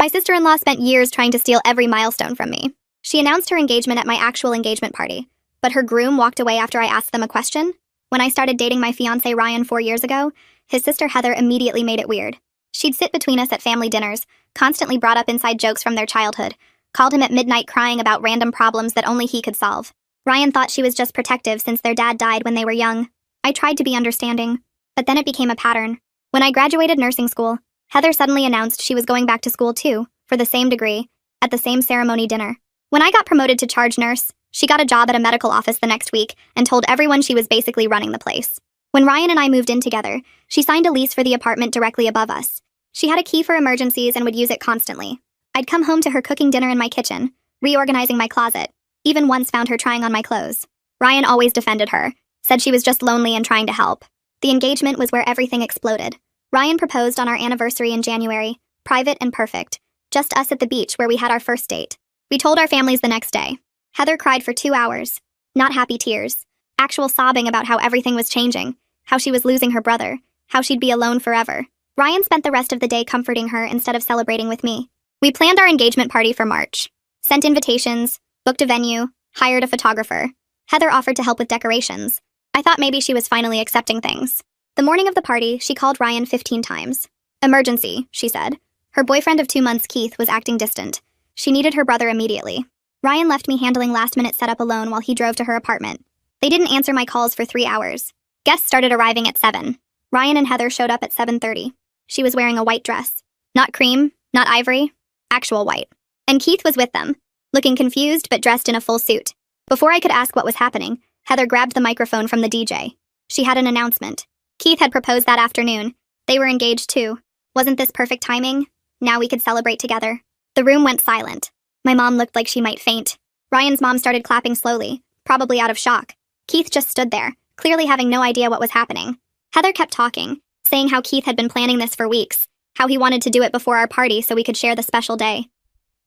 My sister-in-law spent years trying to steal every milestone from me. She announced her engagement at my actual engagement party, but her groom walked away after I asked them a question. When I started dating my fiancé Ryan 4 years ago, his sister Heather immediately made it weird. She'd sit between us at family dinners, constantly brought up inside jokes from their childhood, called him at midnight crying about random problems that only he could solve. Ryan thought she was just protective since their dad died when they were young. I tried to be understanding, but then it became a pattern. When I graduated nursing school, Heather suddenly announced she was going back to school too, for the same degree, at the same ceremony dinner. When I got promoted to charge nurse, she got a job at a medical office the next week and told everyone she was basically running the place. When Ryan and I moved in together, she signed a lease for the apartment directly above us. She had a key for emergencies and would use it constantly. I'd come home to her cooking dinner in my kitchen, reorganizing my closet, even once found her trying on my clothes. Ryan always defended her, said she was just lonely and trying to help. The engagement was where everything exploded. Ryan proposed on our anniversary in January, private and perfect, just us at the beach where we had our first date. We told our families the next day. Heather cried for 2 hours. Not happy tears. Actual sobbing about how everything was changing, how she was losing her brother, how she'd be alone forever. Ryan spent the rest of the day comforting her instead of celebrating with me. We planned our engagement party for March. Sent invitations, booked a venue, hired a photographer. Heather offered to help with decorations. I thought maybe she was finally accepting things. The morning of the party, she called Ryan 15 times. Emergency, she said. Her boyfriend of 2 months, Keith, was acting distant. She needed her brother immediately. Ryan left me handling last-minute setup alone while he drove to her apartment. They didn't answer my calls for 3 hours. Guests started arriving at 7. Ryan and Heather showed up at 7:30. She was wearing a white dress. Not cream, not ivory, actual white. And Keith was with them, looking confused but dressed in a full suit. Before I could ask what was happening, Heather grabbed the microphone from the DJ. She had an announcement. Keith had proposed that afternoon. They were engaged too. Wasn't this perfect timing? Now we could celebrate together. The room went silent. My mom looked like she might faint. Ryan's mom started clapping slowly, probably out of shock. Keith just stood there, clearly having no idea what was happening. Heather kept talking, saying how Keith had been planning this for weeks, how he wanted to do it before our party so we could share the special day.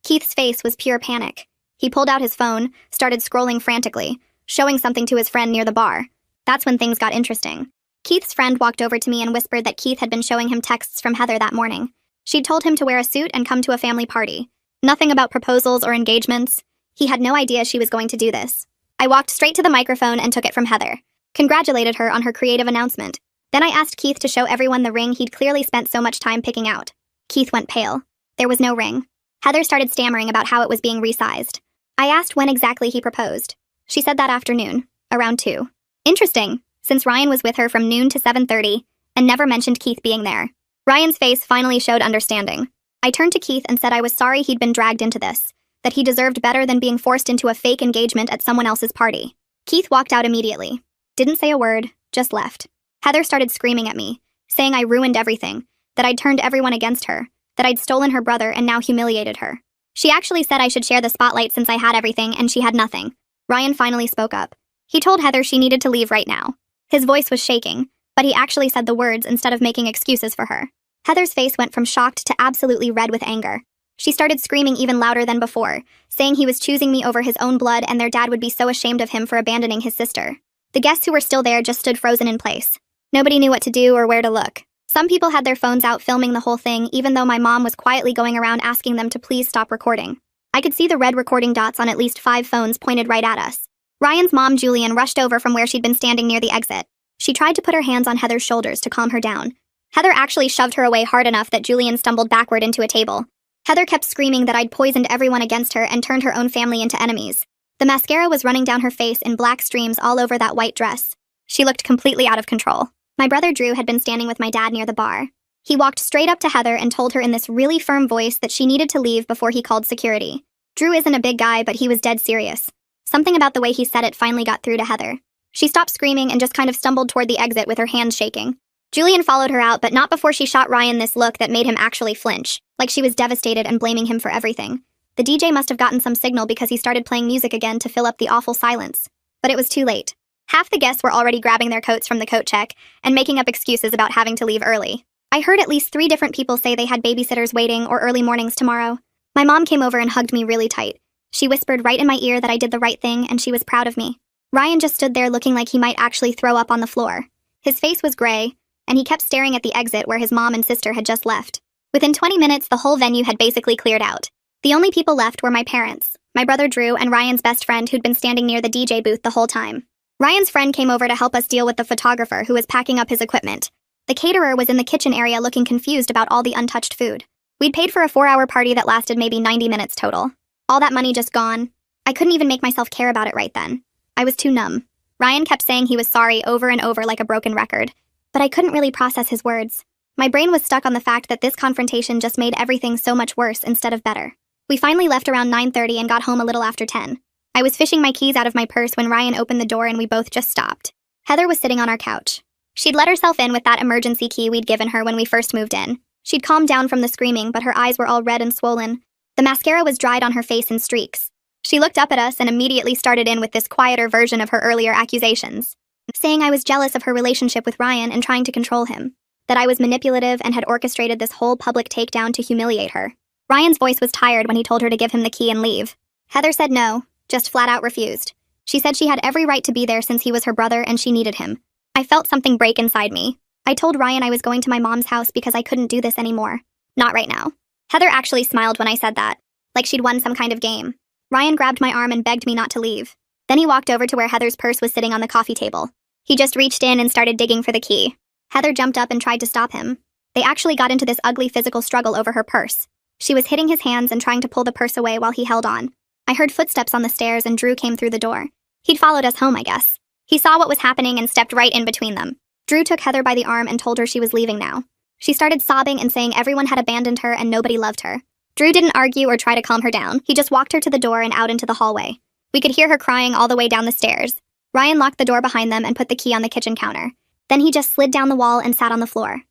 Keith's face was pure panic. He pulled out his phone, started scrolling frantically, showing something to his friend near the bar. That's when things got interesting. Keith's friend walked over to me and whispered that Keith had been showing him texts from Heather that morning. She'd told him to wear a suit and come to a family party. Nothing about proposals or engagements. He had no idea she was going to do this. I walked straight to the microphone and took it from Heather. Congratulated her on her creative announcement. Then I asked Keith to show everyone the ring he'd clearly spent so much time picking out. Keith went pale. There was no ring. Heather started stammering about how it was being resized. I asked when exactly he proposed. She said that afternoon, around 2. Interesting, since Ryan was with her from noon to 7:30 and never mentioned Keith being there. Ryan's face finally showed understanding. I turned to Keith and said I was sorry he'd been dragged into this, that he deserved better than being forced into a fake engagement at someone else's party. Keith walked out immediately. Didn't say a word, just left. Heather started screaming at me, saying I ruined everything, that I'd turned everyone against her, that I'd stolen her brother and now humiliated her. She actually said I should share the spotlight since I had everything and she had nothing. Ryan finally spoke up. He told Heather she needed to leave right now. His voice was shaking, but he actually said the words instead of making excuses for her. Heather's face went from shocked to absolutely red with anger. She started screaming even louder than before, saying he was choosing me over his own blood and their dad would be so ashamed of him for abandoning his sister. The guests who were still there just stood frozen in place. Nobody knew what to do or where to look. Some people had their phones out filming the whole thing, even though my mom was quietly going around asking them to please stop recording. I could see the red recording dots on at least 5 phones pointed right at us. Ryan's mom, Julian, rushed over from where she'd been standing near the exit. She tried to put her hands on Heather's shoulders to calm her down. Heather actually shoved her away hard enough that Julian stumbled backward into a table. Heather kept screaming that I'd poisoned everyone against her and turned her own family into enemies. The mascara was running down her face in black streams all over that white dress. She looked completely out of control. My brother Drew had been standing with my dad near the bar. He walked straight up to Heather and told her in this really firm voice that she needed to leave before he called security. Drew isn't a big guy, but he was dead serious. Something about the way he said it finally got through to Heather. She stopped screaming and just kind of stumbled toward the exit with her hands shaking. Julian followed her out, but not before she shot Ryan this look that made him actually flinch, like she was devastated and blaming him for everything. The DJ must have gotten some signal because he started playing music again to fill up the awful silence. But it was too late. Half the guests were already grabbing their coats from the coat check and making up excuses about having to leave early. I heard at least 3 different people say they had babysitters waiting or early mornings tomorrow. My mom came over and hugged me really tight. She whispered right in my ear that I did the right thing and she was proud of me. Ryan just stood there looking like he might actually throw up on the floor. His face was gray, and he kept staring at the exit where his mom and sister had just left. Within 20 minutes, the whole venue had basically cleared out. The only people left were my parents, my brother Drew, and Ryan's best friend who'd been standing near the DJ booth the whole time. Ryan's friend came over to help us deal with the photographer who was packing up his equipment. The caterer was in the kitchen area looking confused about all the untouched food. We'd paid for a 4-hour party that lasted maybe 90 minutes total. All that money just gone. I couldn't even make myself care about it right then. I was too numb. Ryan kept saying he was sorry over and over like a broken record, but I couldn't really process his words. My brain was stuck on the fact that this confrontation just made everything so much worse instead of better. We finally left around 9:30 and got home a little after 10. I was fishing my keys out of my purse when Ryan opened the door and we both just stopped. Heather was sitting on our couch. She'd let herself in with that emergency key we'd given her when we first moved in. She'd calmed down from the screaming, but her eyes were all red and swollen. The mascara was dried on her face in streaks. She looked up at us and immediately started in with this quieter version of her earlier accusations, saying I was jealous of her relationship with Ryan and trying to control him, that I was manipulative and had orchestrated this whole public takedown to humiliate her. Ryan's voice was tired when he told her to give him the key and leave. Heather said no, just flat out refused. She said she had every right to be there since he was her brother and she needed him. I felt something break inside me. I told Ryan I was going to my mom's house because I couldn't do this anymore. Not right now. Heather actually smiled when I said that, like she'd won some kind of game. Ryan grabbed my arm and begged me not to leave. Then he walked over to where Heather's purse was sitting on the coffee table. He just reached in and started digging for the key. Heather jumped up and tried to stop him. They actually got into this ugly physical struggle over her purse. She was hitting his hands and trying to pull the purse away while he held on. I heard footsteps on the stairs and Drew came through the door. He'd followed us home, I guess. He saw what was happening and stepped right in between them. Drew took Heather by the arm and told her she was leaving now. She started sobbing and saying everyone had abandoned her and nobody loved her. Drew didn't argue or try to calm her down. He just walked her to the door and out into the hallway. We could hear her crying all the way down the stairs. Ryan locked the door behind them and put the key on the kitchen counter. Then he just slid down the wall and sat on the floor.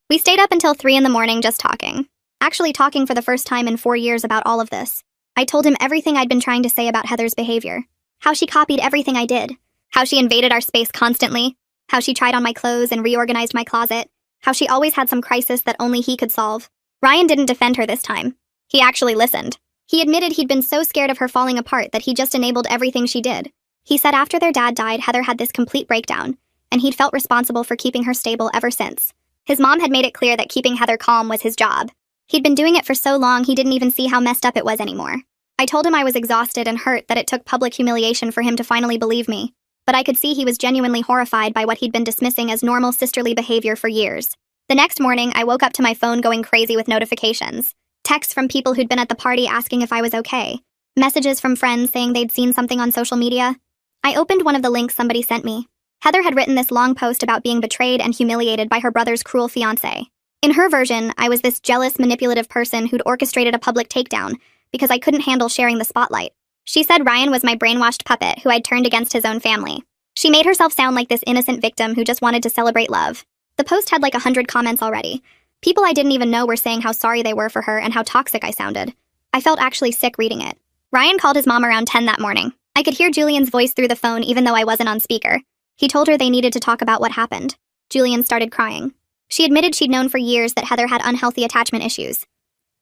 We stayed up until 3 in the morning just talking. Actually talking for the first time in 4 years about all of this. I told him everything I'd been trying to say about Heather's behavior. How she copied everything I did. How she invaded our space constantly. How she tried on my clothes and reorganized my closet. How she always had some crisis that only he could solve. Ryan didn't defend her this time. He actually listened. He admitted he'd been so scared of her falling apart that he just enabled everything she did. He said after their dad died, Heather had this complete breakdown, and he'd felt responsible for keeping her stable ever since. His mom had made it clear that keeping Heather calm was his job. He'd been doing it for so long he didn't even see how messed up it was anymore. I told him I was exhausted and hurt that it took public humiliation for him to finally believe me, but I could see he was genuinely horrified by what he'd been dismissing as normal sisterly behavior for years. The next morning, I woke up to my phone going crazy with notifications. Texts from people who'd been at the party asking if I was okay. Messages from friends saying they'd seen something on social media. I opened one of the links somebody sent me. Heather had written this long post about being betrayed and humiliated by her brother's cruel fiancé. In her version, I was this jealous, manipulative person who'd orchestrated a public takedown because I couldn't handle sharing the spotlight. She said Ryan was my brainwashed puppet who I'd turned against his own family. She made herself sound like this innocent victim who just wanted to celebrate love. The post had like 100 comments already. People I didn't even know were saying how sorry they were for her and how toxic I sounded. I felt actually sick reading it. Ryan called his mom around 10 that morning. I could hear Julian's voice through the phone even though I wasn't on speaker. He told her they needed to talk about what happened. Julian started crying. She admitted she'd known for years that Heather had unhealthy attachment issues.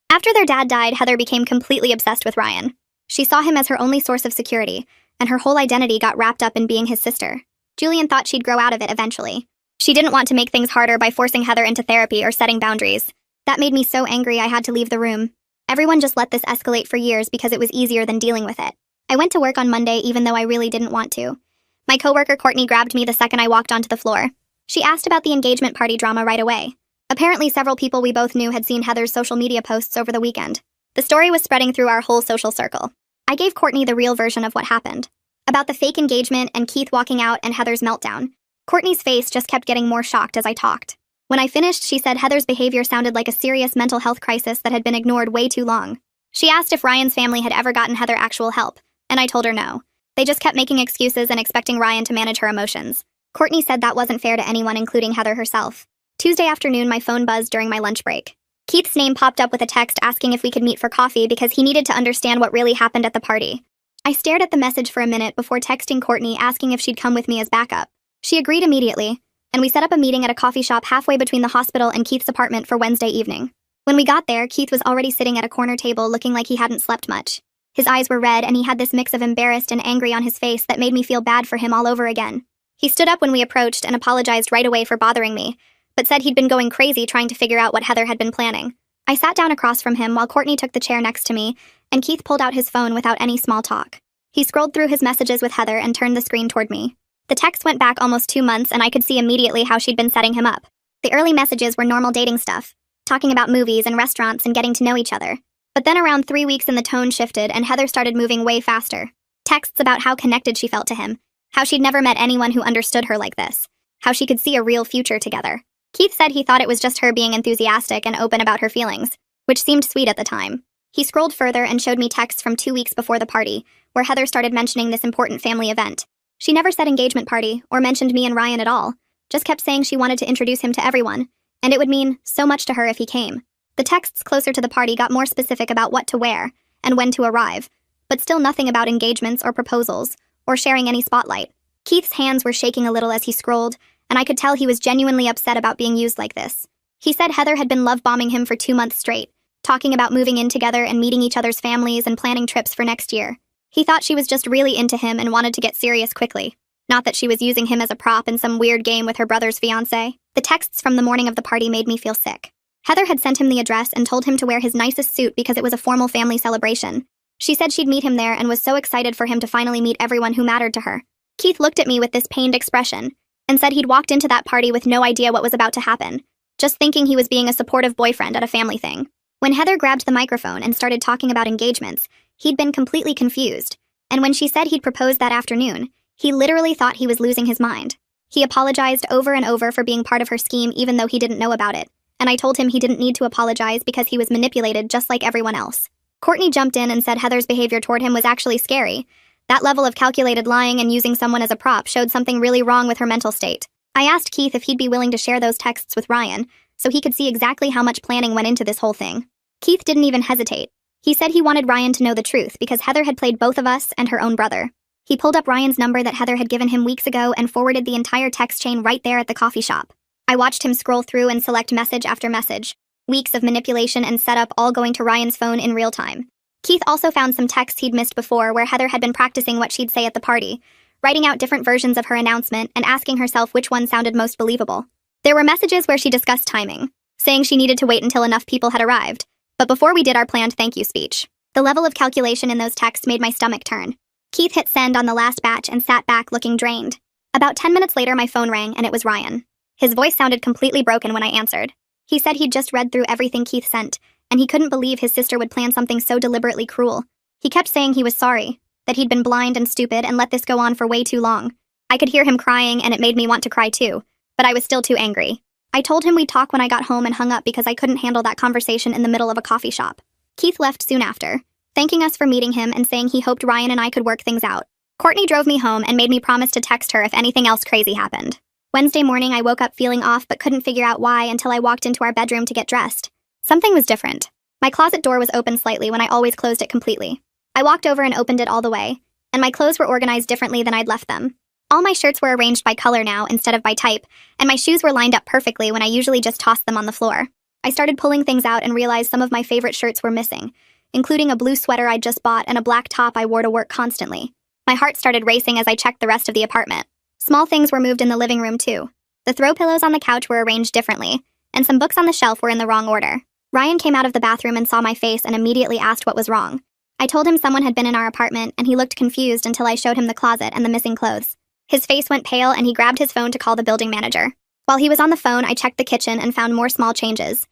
After their dad died, Heather became completely obsessed with Ryan. She saw him as her only source of security, and her whole identity got wrapped up in being his sister. Julian thought she'd grow out of it eventually. She didn't want to make things harder by forcing Heather into therapy or setting boundaries. That made me so angry I had to leave the room. Everyone just let this escalate for years because it was easier than dealing with it. I went to work on Monday even though I really didn't want to. My coworker Courtney grabbed me the second I walked onto the floor. She asked about the engagement party drama right away. Apparently several people we both knew had seen Heather's social media posts over the weekend. The story was spreading through our whole social circle. I gave Courtney the real version of what happened. About the fake engagement and Keith walking out and Heather's meltdown. Courtney's face just kept getting more shocked as I talked. When I finished, she said Heather's behavior sounded like a serious mental health crisis that had been ignored way too long. She asked if Ryan's family had ever gotten Heather actual help, and I told her no. They just kept making excuses and expecting Ryan to manage her emotions. Courtney said that wasn't fair to anyone, including Heather herself. Tuesday afternoon, my phone buzzed during my lunch break. Keith's name popped up with a text asking if we could meet for coffee because he needed to understand what really happened at the party. I stared at the message for a minute before texting Courtney asking if she'd come with me as backup. She agreed immediately, and we set up a meeting at a coffee shop halfway between the hospital and Keith's apartment for Wednesday evening. When we got there, Keith was already sitting at a corner table looking like he hadn't slept much. His eyes were red and he had this mix of embarrassed and angry on his face that made me feel bad for him all over again. He stood up when we approached and apologized right away for bothering me, but said he'd been going crazy trying to figure out what Heather had been planning. I sat down across from him while Courtney took the chair next to me, and Keith pulled out his phone without any small talk. He scrolled through his messages with Heather and turned the screen toward me. The text went back almost 2 months, and I could see immediately how she'd been setting him up. The early messages were normal dating stuff, talking about movies and restaurants and getting to know each other. But then around 3 weeks in the tone shifted and Heather started moving way faster. Texts about how connected she felt to him, how she'd never met anyone who understood her like this, how she could see a real future together. Keith said he thought it was just her being enthusiastic and open about her feelings, which seemed sweet at the time. He scrolled further and showed me texts from 2 weeks before the party, where Heather started mentioning this important family event. She never said engagement party or mentioned me and Ryan at all, just kept saying she wanted to introduce him to everyone, and it would mean so much to her if he came. The texts closer to the party got more specific about what to wear and when to arrive, but still nothing about engagements or proposals, or sharing any spotlight. Keith's hands were shaking a little as he scrolled, and I could tell he was genuinely upset about being used like this. He said Heather had been love-bombing him for 2 months straight, talking about moving in together and meeting each other's families and planning trips for next year. He thought she was just really into him and wanted to get serious quickly. Not that she was using him as a prop in some weird game with her brother's fiancé. The texts from the morning of the party made me feel sick. Heather had sent him the address and told him to wear his nicest suit because it was a formal family celebration. She said she'd meet him there and was so excited for him to finally meet everyone who mattered to her. Keith looked at me with this pained expression and said he'd walked into that party with no idea what was about to happen, just thinking he was being a supportive boyfriend at a family thing. When Heather grabbed the microphone and started talking about engagements, he'd been completely confused, and when she said he'd proposed that afternoon, he literally thought he was losing his mind. He apologized over and over for being part of her scheme even though he didn't know about it, and I told him he didn't need to apologize because he was manipulated just like everyone else. Courtney jumped in and said Heather's behavior toward him was actually scary. That level of calculated lying and using someone as a prop showed something really wrong with her mental state. I asked Keith if he'd be willing to share those texts with Ryan, so he could see exactly how much planning went into this whole thing. Keith didn't even hesitate. He said he wanted Ryan to know the truth because Heather had played both of us and her own brother. He pulled up Ryan's number that Heather had given him weeks ago and forwarded the entire text chain right there at the coffee shop. I watched him scroll through and select message after message. Weeks of manipulation and setup all going to Ryan's phone in real time. Keith also found some texts he'd missed before where Heather had been practicing what she'd say at the party, writing out different versions of her announcement and asking herself which one sounded most believable. There were messages where she discussed timing, saying she needed to wait until enough people had arrived, but before we did our planned thank you speech. The level of calculation in those texts made my stomach turn. Keith hit send on the last batch and sat back looking drained. About 10 minutes later, my phone rang and it was Ryan. His voice sounded completely broken when I answered. He said he'd just read through everything Keith sent, and he couldn't believe his sister would plan something so deliberately cruel. He kept saying he was sorry, that he'd been blind and stupid and let this go on for way too long. I could hear him crying and it made me want to cry too, but I was still too angry. I told him we'd talk when I got home and hung up because I couldn't handle that conversation in the middle of a coffee shop. Keith left soon after, thanking us for meeting him and saying he hoped Ryan and I could work things out. Courtney drove me home and made me promise to text her if anything else crazy happened. Wednesday morning, I woke up feeling off but couldn't figure out why until I walked into our bedroom to get dressed. Something was different. My closet door was open slightly when I always closed it completely. I walked over and opened it all the way, and my clothes were organized differently than I'd left them. All my shirts were arranged by color now instead of by type, and my shoes were lined up perfectly when I usually just tossed them on the floor. I started pulling things out and realized some of my favorite shirts were missing, including a blue sweater I'd just bought and a black top I wore to work constantly. My heart started racing as I checked the rest of the apartment. Small things were moved in the living room too. The throw pillows on the couch were arranged differently, and some books on the shelf were in the wrong order. Ryan came out of the bathroom and saw my face and immediately asked what was wrong. I told him someone had been in our apartment and he looked confused until I showed him the closet and the missing clothes. His face went pale and he grabbed his phone to call the building manager. While he was on the phone, I checked the kitchen and found more small changes.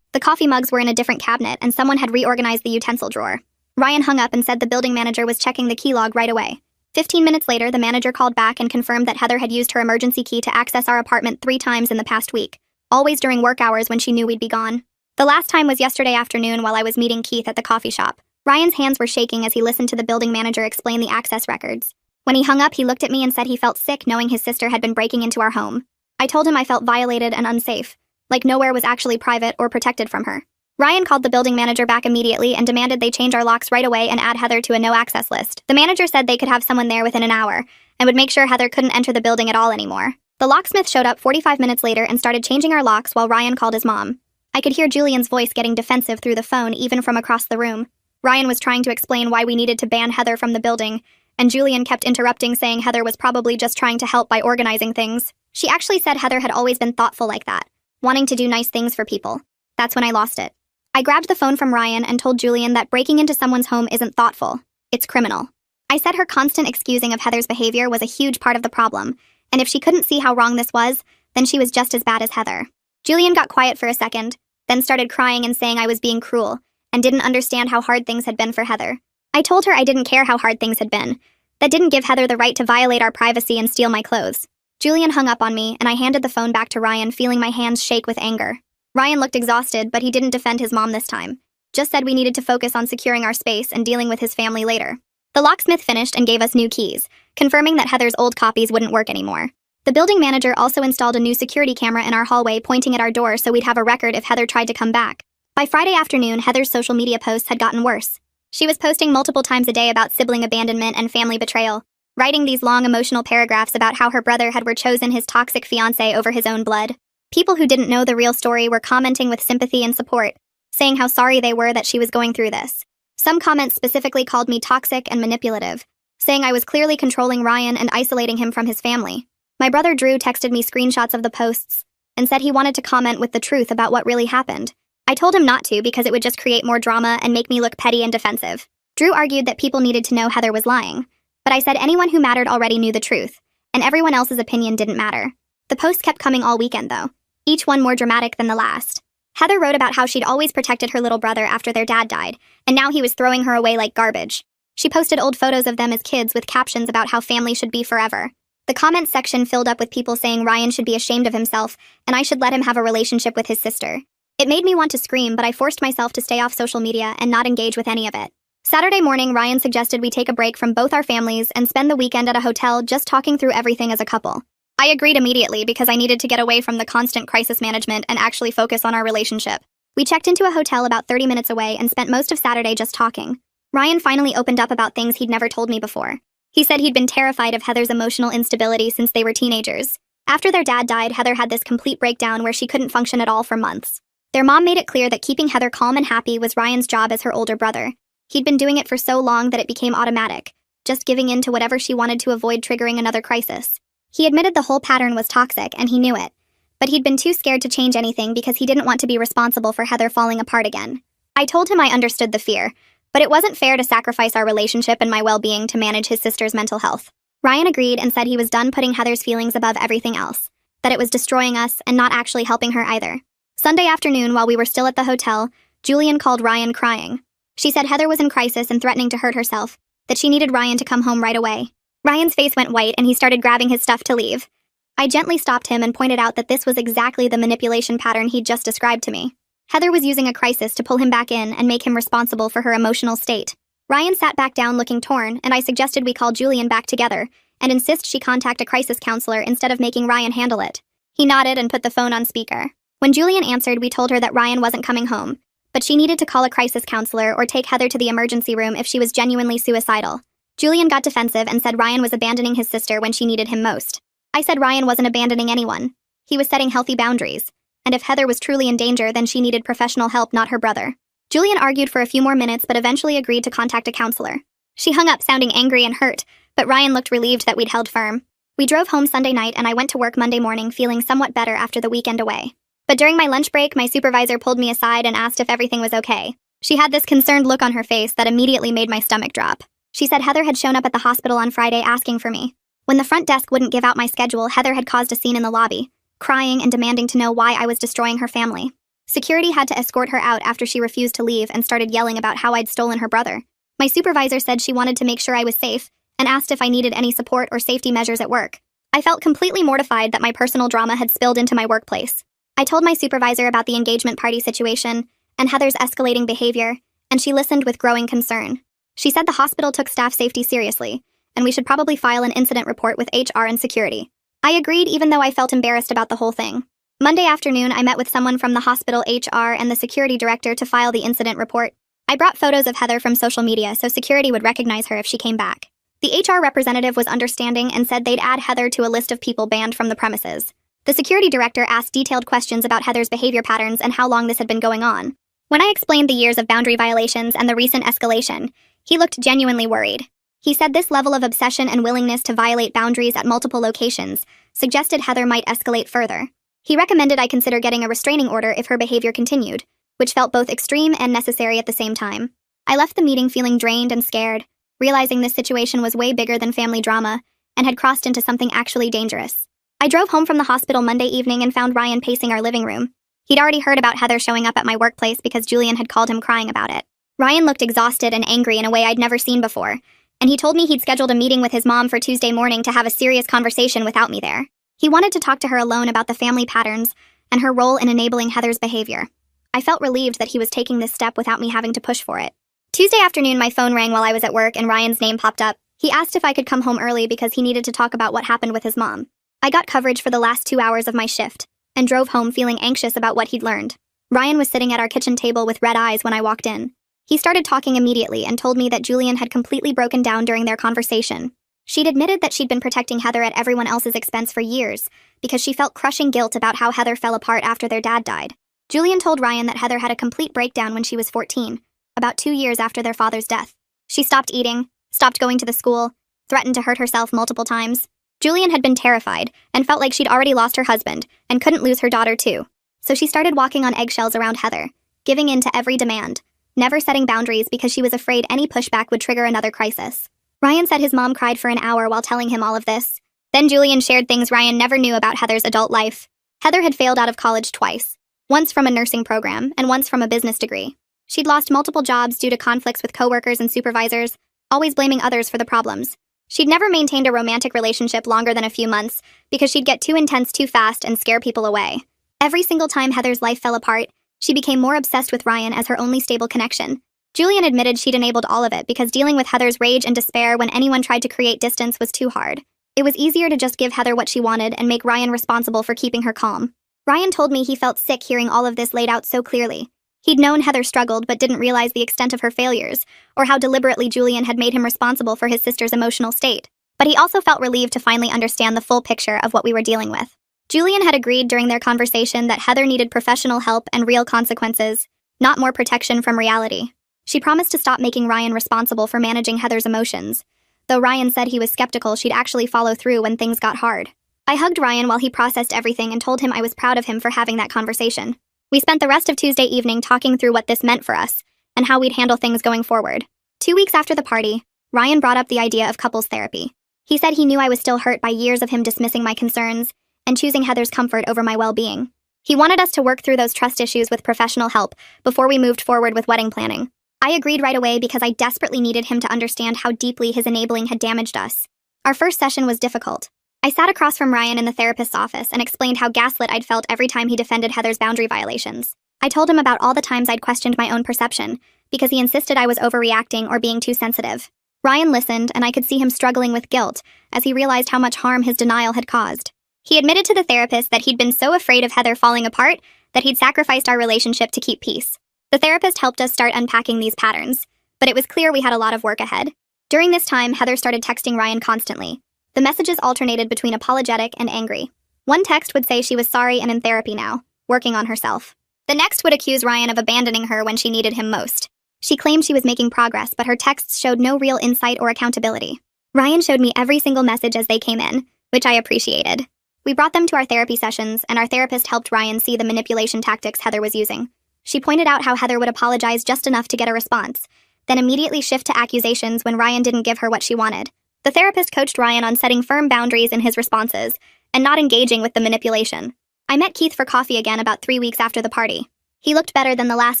The coffee mugs were in a different cabinet and someone had reorganized the utensil drawer. Ryan hung up and said the building manager was checking the key log right away. 15 minutes later, the manager called back and confirmed that Heather had used her emergency key to access our apartment 3 times in the past week, always during work hours when she knew we'd be gone. The last time was yesterday afternoon while I was meeting Keith at the coffee shop. Ryan's hands were shaking as he listened to the building manager explain the access records. When he hung up, he looked at me and said he felt sick knowing his sister had been breaking into our home. I told him I felt violated and unsafe, like nowhere was actually private or protected from her. Ryan called the building manager back immediately and demanded they change our locks right away and add Heather to a no-access list. The manager said they could have someone there within an hour and would make sure Heather couldn't enter the building at all anymore. The locksmith showed up 45 minutes later and started changing our locks while Ryan called his mom. I could hear Julian's voice getting defensive through the phone even from across the room. Ryan was trying to explain why we needed to ban Heather from the building, and Julian kept interrupting saying Heather was probably just trying to help by organizing things. She actually said Heather had always been thoughtful like that, wanting to do nice things for people. That's when I lost it. I grabbed the phone from Ryan and told Julian that breaking into someone's home isn't thoughtful, it's criminal. I said her constant excusing of Heather's behavior was a huge part of the problem, and if she couldn't see how wrong this was, then she was just as bad as Heather. Julian got quiet for a second, then started crying and saying I was being cruel, and didn't understand how hard things had been for Heather. I told her I didn't care how hard things had been. That didn't give Heather the right to violate our privacy and steal my clothes. Julian hung up on me, and I handed the phone back to Ryan, feeling my hands shake with anger. Ryan looked exhausted, but he didn't defend his mom this time. Just said we needed to focus on securing our space and dealing with his family later. The locksmith finished and gave us new keys, confirming that Heather's old copies wouldn't work anymore. The building manager also installed a new security camera in our hallway pointing at our door so we'd have a record if Heather tried to come back. By Friday afternoon, Heather's social media posts had gotten worse. She was posting multiple times a day about sibling abandonment and family betrayal, writing these long emotional paragraphs about how her brother had chosen his toxic fiancé over his own blood. People who didn't know the real story were commenting with sympathy and support, saying how sorry they were that she was going through this. Some comments specifically called me toxic and manipulative, saying I was clearly controlling Ryan and isolating him from his family. My brother Drew texted me screenshots of the posts and said he wanted to comment with the truth about what really happened. I told him not to because it would just create more drama and make me look petty and defensive. Drew argued that people needed to know Heather was lying, but I said anyone who mattered already knew the truth, and everyone else's opinion didn't matter. The posts kept coming all weekend though, each one more dramatic than the last. Heather wrote about how she'd always protected her little brother after their dad died, and now he was throwing her away like garbage. She posted old photos of them as kids with captions about how family should be forever. The comments section filled up with people saying Ryan should be ashamed of himself and I should let him have a relationship with his sister. It made me want to scream, but I forced myself to stay off social media and not engage with any of it. Saturday morning, Ryan suggested we take a break from both our families and spend the weekend at a hotel just talking through everything as a couple. I agreed immediately because I needed to get away from the constant crisis management and actually focus on our relationship. We checked into a hotel about 30 minutes away and spent most of Saturday just talking. Ryan finally opened up about things he'd never told me before. He said he'd been terrified of Heather's emotional instability since they were teenagers. After their dad died, Heather had this complete breakdown where she couldn't function at all for months. Their mom made it clear that keeping Heather calm and happy was Ryan's job as her older brother. He'd been doing it for so long that it became automatic, just giving in to whatever she wanted to avoid triggering another crisis. He admitted the whole pattern was toxic, and he knew it. But he'd been too scared to change anything because he didn't want to be responsible for Heather falling apart again. I told him I understood the fear, but it wasn't fair to sacrifice our relationship and my well-being to manage his sister's mental health. Ryan agreed and said he was done putting Heather's feelings above everything else, that it was destroying us and not actually helping her either. Sunday afternoon, while we were still at the hotel, Julian called Ryan crying. She said Heather was in crisis and threatening to hurt herself, that she needed Ryan to come home right away. Ryan's face went white and he started grabbing his stuff to leave. I gently stopped him and pointed out that this was exactly the manipulation pattern he'd just described to me. Heather was using a crisis to pull him back in and make him responsible for her emotional state. Ryan sat back down looking torn, and I suggested we call Julian back together and insist she contact a crisis counselor instead of making Ryan handle it. He nodded and put the phone on speaker. When Julian answered, we told her that Ryan wasn't coming home, but she needed to call a crisis counselor or take Heather to the emergency room if she was genuinely suicidal. Julian got defensive and said Ryan was abandoning his sister when she needed him most. I said Ryan wasn't abandoning anyone. He was setting healthy boundaries, and if Heather was truly in danger, then she needed professional help, not her brother. Julian argued for a few more minutes but eventually agreed to contact a counselor. She hung up sounding angry and hurt, but Ryan looked relieved that we'd held firm. We drove home Sunday night and I went to work Monday morning feeling somewhat better after the weekend away. But during my lunch break, my supervisor pulled me aside and asked if everything was okay. She had this concerned look on her face that immediately made my stomach drop. She said Heather had shown up at the hospital on Friday asking for me. When the front desk wouldn't give out my schedule, Heather had caused a scene in the lobby, crying and demanding to know why I was destroying her family. Security had to escort her out after she refused to leave and started yelling about how I'd stolen her brother. My supervisor said she wanted to make sure I was safe and asked if I needed any support or safety measures at work. I felt completely mortified that my personal drama had spilled into my workplace. I told my supervisor about the engagement party situation and Heather's escalating behavior, and she listened with growing concern. She said the hospital took staff safety seriously, and we should probably file an incident report with HR and security. I agreed even though I felt embarrassed about the whole thing. Monday afternoon, I met with someone from the hospital HR and the security director to file the incident report. I brought photos of Heather from social media so security would recognize her if she came back. The HR representative was understanding and said they'd add Heather to a list of people banned from the premises. The security director asked detailed questions about Heather's behavior patterns and how long this had been going on. When I explained the years of boundary violations and the recent escalation, he looked genuinely worried. He said this level of obsession and willingness to violate boundaries at multiple locations suggested Heather might escalate further. He recommended I consider getting a restraining order if her behavior continued, which felt both extreme and necessary at the same time. I left the meeting feeling drained and scared, realizing this situation was way bigger than family drama and had crossed into something actually dangerous. I drove home from the hospital Monday evening and found Ryan pacing our living room. He'd already heard about Heather showing up at my workplace because Julian had called him crying about it. Ryan looked exhausted and angry in a way I'd never seen before, and he told me he'd scheduled a meeting with his mom for Tuesday morning to have a serious conversation without me there. He wanted to talk to her alone about the family patterns and her role in enabling Heather's behavior. I felt relieved that he was taking this step without me having to push for it. Tuesday afternoon, my phone rang while I was at work and Ryan's name popped up. He asked if I could come home early because he needed to talk about what happened with his mom. I got coverage for the last 2 hours of my shift and drove home feeling anxious about what he'd learned. Ryan was sitting at our kitchen table with red eyes when I walked in. He started talking immediately and told me that Julian had completely broken down during their conversation. She'd admitted that she'd been protecting Heather at everyone else's expense for years because she felt crushing guilt about how Heather fell apart after their dad died. Julian told Ryan that Heather had a complete breakdown when she was 14, about 2 years after their father's death. She stopped eating, stopped going to the school, threatened to hurt herself multiple times. Julian had been terrified and felt like she'd already lost her husband and couldn't lose her daughter too. So she started walking on eggshells around Heather, giving in to every demand, never setting boundaries because she was afraid any pushback would trigger another crisis. Ryan said his mom cried for an hour while telling him all of this. Then Julian shared things Ryan never knew about Heather's adult life. Heather had failed out of college twice, once from a nursing program and once from a business degree. She'd lost multiple jobs due to conflicts with coworkers and supervisors, always blaming others for the problems. She'd never maintained a romantic relationship longer than a few months because she'd get too intense too fast and scare people away. Every single time Heather's life fell apart, she became more obsessed with Ryan as her only stable connection. Julian admitted she'd enabled all of it because dealing with Heather's rage and despair when anyone tried to create distance was too hard. It was easier to just give Heather what she wanted and make Ryan responsible for keeping her calm. Ryan told me he felt sick hearing all of this laid out so clearly. He'd known Heather struggled but didn't realize the extent of her failures, or how deliberately Julian had made him responsible for his sister's emotional state. But he also felt relieved to finally understand the full picture of what we were dealing with. Julian had agreed during their conversation that Heather needed professional help and real consequences, not more protection from reality. She promised to stop making Ryan responsible for managing Heather's emotions, though Ryan said he was skeptical she'd actually follow through when things got hard. I hugged Ryan while he processed everything and told him I was proud of him for having that conversation. We spent the rest of Tuesday evening talking through what this meant for us and how we'd handle things going forward. 2 weeks after the party, Ryan brought up the idea of couples therapy. He said he knew I was still hurt by years of him dismissing my concerns and choosing Heather's comfort over my well-being. He wanted us to work through those trust issues with professional help before we moved forward with wedding planning. I agreed right away because I desperately needed him to understand how deeply his enabling had damaged us. Our first session was difficult. I sat across from Ryan in the therapist's office and explained how gaslit I'd felt every time he defended Heather's boundary violations. I told him about all the times I'd questioned my own perception because he insisted I was overreacting or being too sensitive. Ryan listened, and I could see him struggling with guilt as he realized how much harm his denial had caused. He admitted to the therapist that he'd been so afraid of Heather falling apart that he'd sacrificed our relationship to keep peace. The therapist helped us start unpacking these patterns, but it was clear we had a lot of work ahead. During this time, Heather started texting Ryan constantly. The messages alternated between apologetic and angry. One text would say she was sorry and in therapy now, working on herself. The next would accuse Ryan of abandoning her when she needed him most. She claimed she was making progress, but her texts showed no real insight or accountability. Ryan showed me every single message as they came in, which I appreciated. We brought them to our therapy sessions, and our therapist helped Ryan see the manipulation tactics Heather was using. She pointed out how Heather would apologize just enough to get a response, then immediately shift to accusations when Ryan didn't give her what she wanted. The therapist coached Ryan on setting firm boundaries in his responses and not engaging with the manipulation. I met Keith for coffee again about 3 weeks after the party. He looked better than the last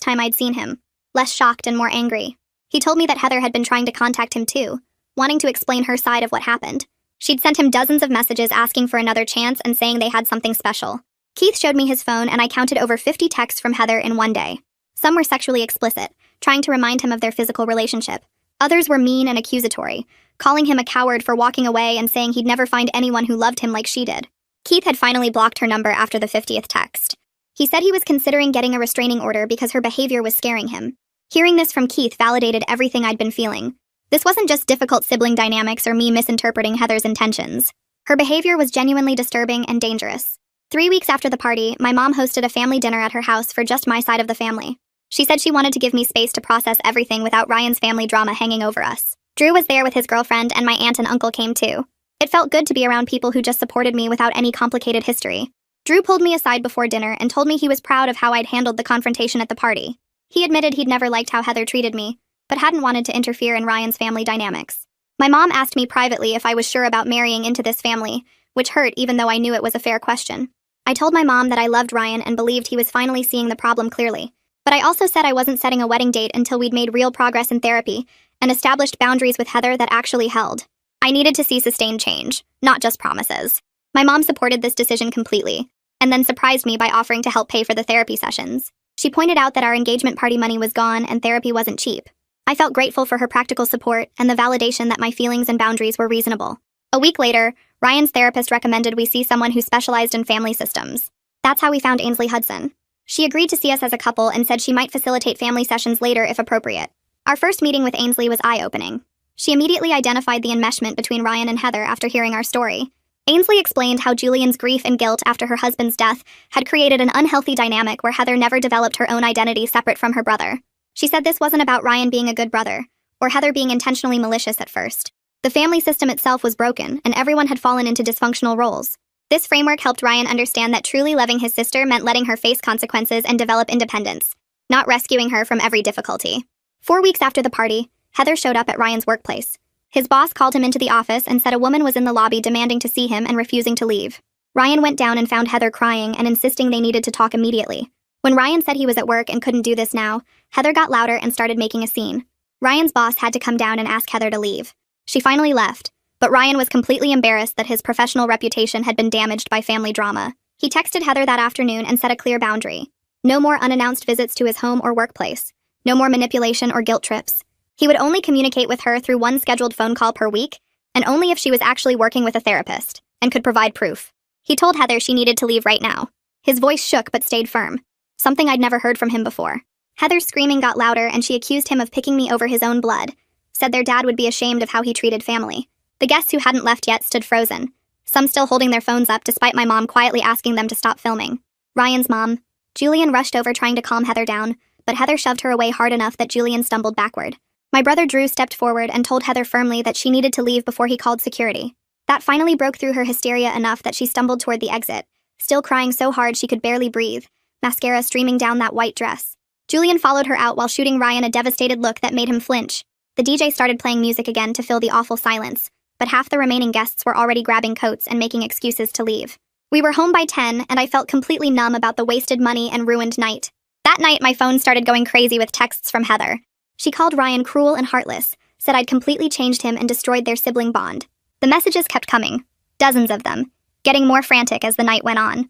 time I'd seen him, less shocked and more angry. He told me that Heather had been trying to contact him too, wanting to explain her side of what happened. She'd sent him dozens of messages asking for another chance and saying they had something special. Keith showed me his phone, and I counted over 50 texts from Heather in one day. Some were sexually explicit, trying to remind him of their physical relationship. Others were mean and accusatory, calling him a coward for walking away and saying he'd never find anyone who loved him like she did. Keith had finally blocked her number after the 50th text. He said he was considering getting a restraining order because her behavior was scaring him. Hearing this from Keith validated everything I'd been feeling. This wasn't just difficult sibling dynamics or me misinterpreting Heather's intentions. Her behavior was genuinely disturbing and dangerous. 3 weeks after the party, my mom hosted a family dinner at her house for just my side of the family. She said she wanted to give me space to process everything without Ryan's family drama hanging over us. Drew was there with his girlfriend, and my aunt and uncle came too. It felt good to be around people who just supported me without any complicated history. Drew pulled me aside before dinner and told me he was proud of how I'd handled the confrontation at the party. He admitted he'd never liked how Heather treated me, but hadn't wanted to interfere in Ryan's family dynamics. My mom asked me privately if I was sure about marrying into this family, which hurt even though I knew it was a fair question. I told my mom that I loved Ryan and believed he was finally seeing the problem clearly, but I also said I wasn't setting a wedding date until we'd made real progress in therapy and established boundaries with Heather that actually held. I needed to see sustained change, not just promises. My mom supported this decision completely, and then surprised me by offering to help pay for the therapy sessions. She pointed out that our engagement party money was gone and therapy wasn't cheap. I felt grateful for her practical support and the validation that my feelings and boundaries were reasonable. A week later, Ryan's therapist recommended we see someone who specialized in family systems. That's how we found Ainsley Hudson. She agreed to see us as a couple and said she might facilitate family sessions later if appropriate. Our first meeting with Ainsley was eye-opening. She immediately identified the enmeshment between Ryan and Heather after hearing our story. Ainsley explained how Julian's grief and guilt after her husband's death had created an unhealthy dynamic where Heather never developed her own identity separate from her brother. She said this wasn't about Ryan being a good brother, or Heather being intentionally malicious at first. The family system itself was broken, and everyone had fallen into dysfunctional roles. This framework helped Ryan understand that truly loving his sister meant letting her face consequences and develop independence, not rescuing her from every difficulty. 4 weeks after the party, Heather showed up at Ryan's workplace. His boss called him into the office and said a woman was in the lobby demanding to see him and refusing to leave. Ryan went down and found Heather crying and insisting they needed to talk immediately. When Ryan said he was at work and couldn't do this now, Heather got louder and started making a scene. Ryan's boss had to come down and ask Heather to leave. She finally left, but Ryan was completely embarrassed that his professional reputation had been damaged by family drama. He texted Heather that afternoon and set a clear boundary. No more unannounced visits to his home or workplace. No more manipulation or guilt trips. He would only communicate with her through one scheduled phone call per week, and only if she was actually working with a therapist, and could provide proof. He told Heather she needed to leave right now. His voice shook but stayed firm, something I'd never heard from him before. Heather's screaming got louder and she accused him of picking me over his own blood, said their dad would be ashamed of how he treated family. The guests who hadn't left yet stood frozen, some still holding their phones up despite my mom quietly asking them to stop filming. Ryan's mom, Julian, rushed over trying to calm Heather down, but Heather shoved her away hard enough that Julian stumbled backward. My brother Drew stepped forward and told Heather firmly that she needed to leave before he called security. That finally broke through her hysteria enough that she stumbled toward the exit, still crying so hard she could barely breathe, mascara streaming down that white dress. Julian followed her out while shooting Ryan a devastated look that made him flinch. The DJ started playing music again to fill the awful silence, but half the remaining guests were already grabbing coats and making excuses to leave. We were home by 10, and I felt completely numb about the wasted money and ruined night. That night, my phone started going crazy with texts from Heather. She called Ryan cruel and heartless, said I'd completely changed him and destroyed their sibling bond. The messages kept coming, dozens of them, getting more frantic as the night went on.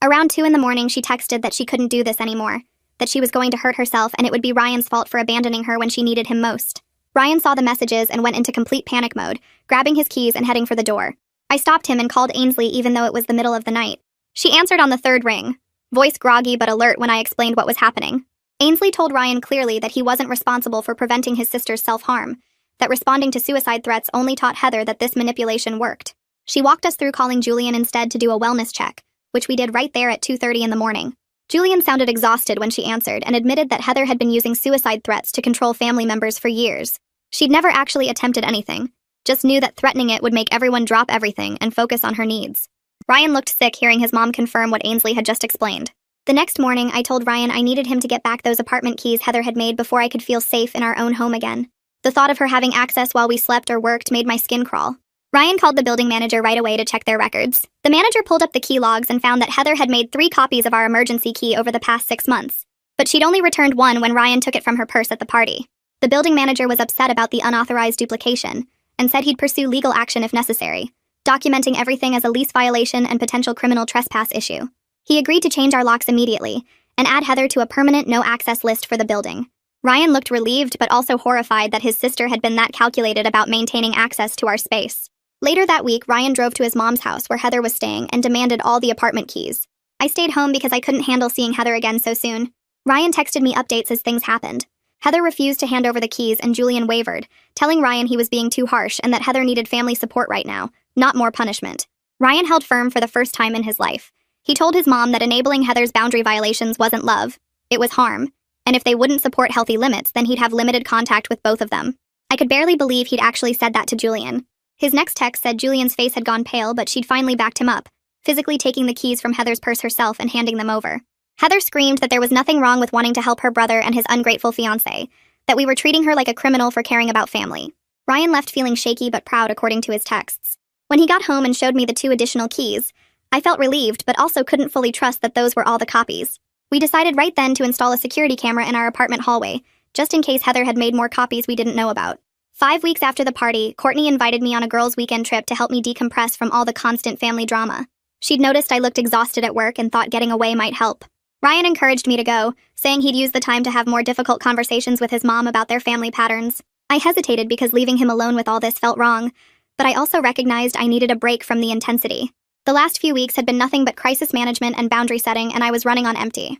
Around 2 in the morning, she texted that she couldn't do this anymore, that she was going to hurt herself and it would be Ryan's fault for abandoning her when she needed him most. Ryan saw the messages and went into complete panic mode, grabbing his keys and heading for the door. I stopped him and called Ainsley even though it was the middle of the night. She answered on the 3rd ring, voice groggy but alert when I explained what was happening. Ainsley told Ryan clearly that he wasn't responsible for preventing his sister's self-harm, that responding to suicide threats only taught Heather that this manipulation worked. She walked us through calling Julian instead to do a wellness check, which we did right there at 2:30 in the morning. Julian sounded exhausted when she answered and admitted that Heather had been using suicide threats to control family members for years. She'd never actually attempted anything, just knew that threatening it would make everyone drop everything and focus on her needs. Ryan looked sick hearing his mom confirm what Ainsley had just explained. The next morning, I told Ryan I needed him to get back those apartment keys Heather had made before I could feel safe in our own home again. The thought of her having access while we slept or worked made my skin crawl. Ryan called the building manager right away to check their records. The manager pulled up the key logs and found that Heather had made 3 copies of our emergency key over the past 6 months, but she'd only returned one when Ryan took it from her purse at the party. The building manager was upset about the unauthorized duplication and said he'd pursue legal action if necessary, documenting everything as a lease violation and potential criminal trespass issue. He agreed to change our locks immediately and add Heather to a permanent no-access list for the building. Ryan looked relieved but also horrified that his sister had been that calculated about maintaining access to our space. Later that week, Ryan drove to his mom's house where Heather was staying and demanded all the apartment keys. I stayed home because I couldn't handle seeing Heather again so soon. Ryan texted me updates as things happened. Heather refused to hand over the keys and Julian wavered, telling Ryan he was being too harsh and that Heather needed family support right now, not more punishment. Ryan held firm for the first time in his life. He told his mom that enabling Heather's boundary violations wasn't love, it was harm, and if they wouldn't support healthy limits, then he'd have limited contact with both of them. I could barely believe he'd actually said that to Julian. His next text said Julian's face had gone pale, but she'd finally backed him up, physically taking the keys from Heather's purse herself and handing them over. Heather screamed that there was nothing wrong with wanting to help her brother and his ungrateful fiancé, that we were treating her like a criminal for caring about family. Ryan left feeling shaky but proud according to his texts. When he got home and showed me the 2 additional keys, I felt relieved but also couldn't fully trust that those were all the copies. We decided right then to install a security camera in our apartment hallway, just in case Heather had made more copies we didn't know about. 5 weeks after the party, Courtney invited me on a girls' weekend trip to help me decompress from all the constant family drama. She'd noticed I looked exhausted at work and thought getting away might help. Ryan encouraged me to go, saying he'd use the time to have more difficult conversations with his mom about their family patterns. I hesitated because leaving him alone with all this felt wrong, but I also recognized I needed a break from the intensity. The last few weeks had been nothing but crisis management and boundary setting, and I was running on empty.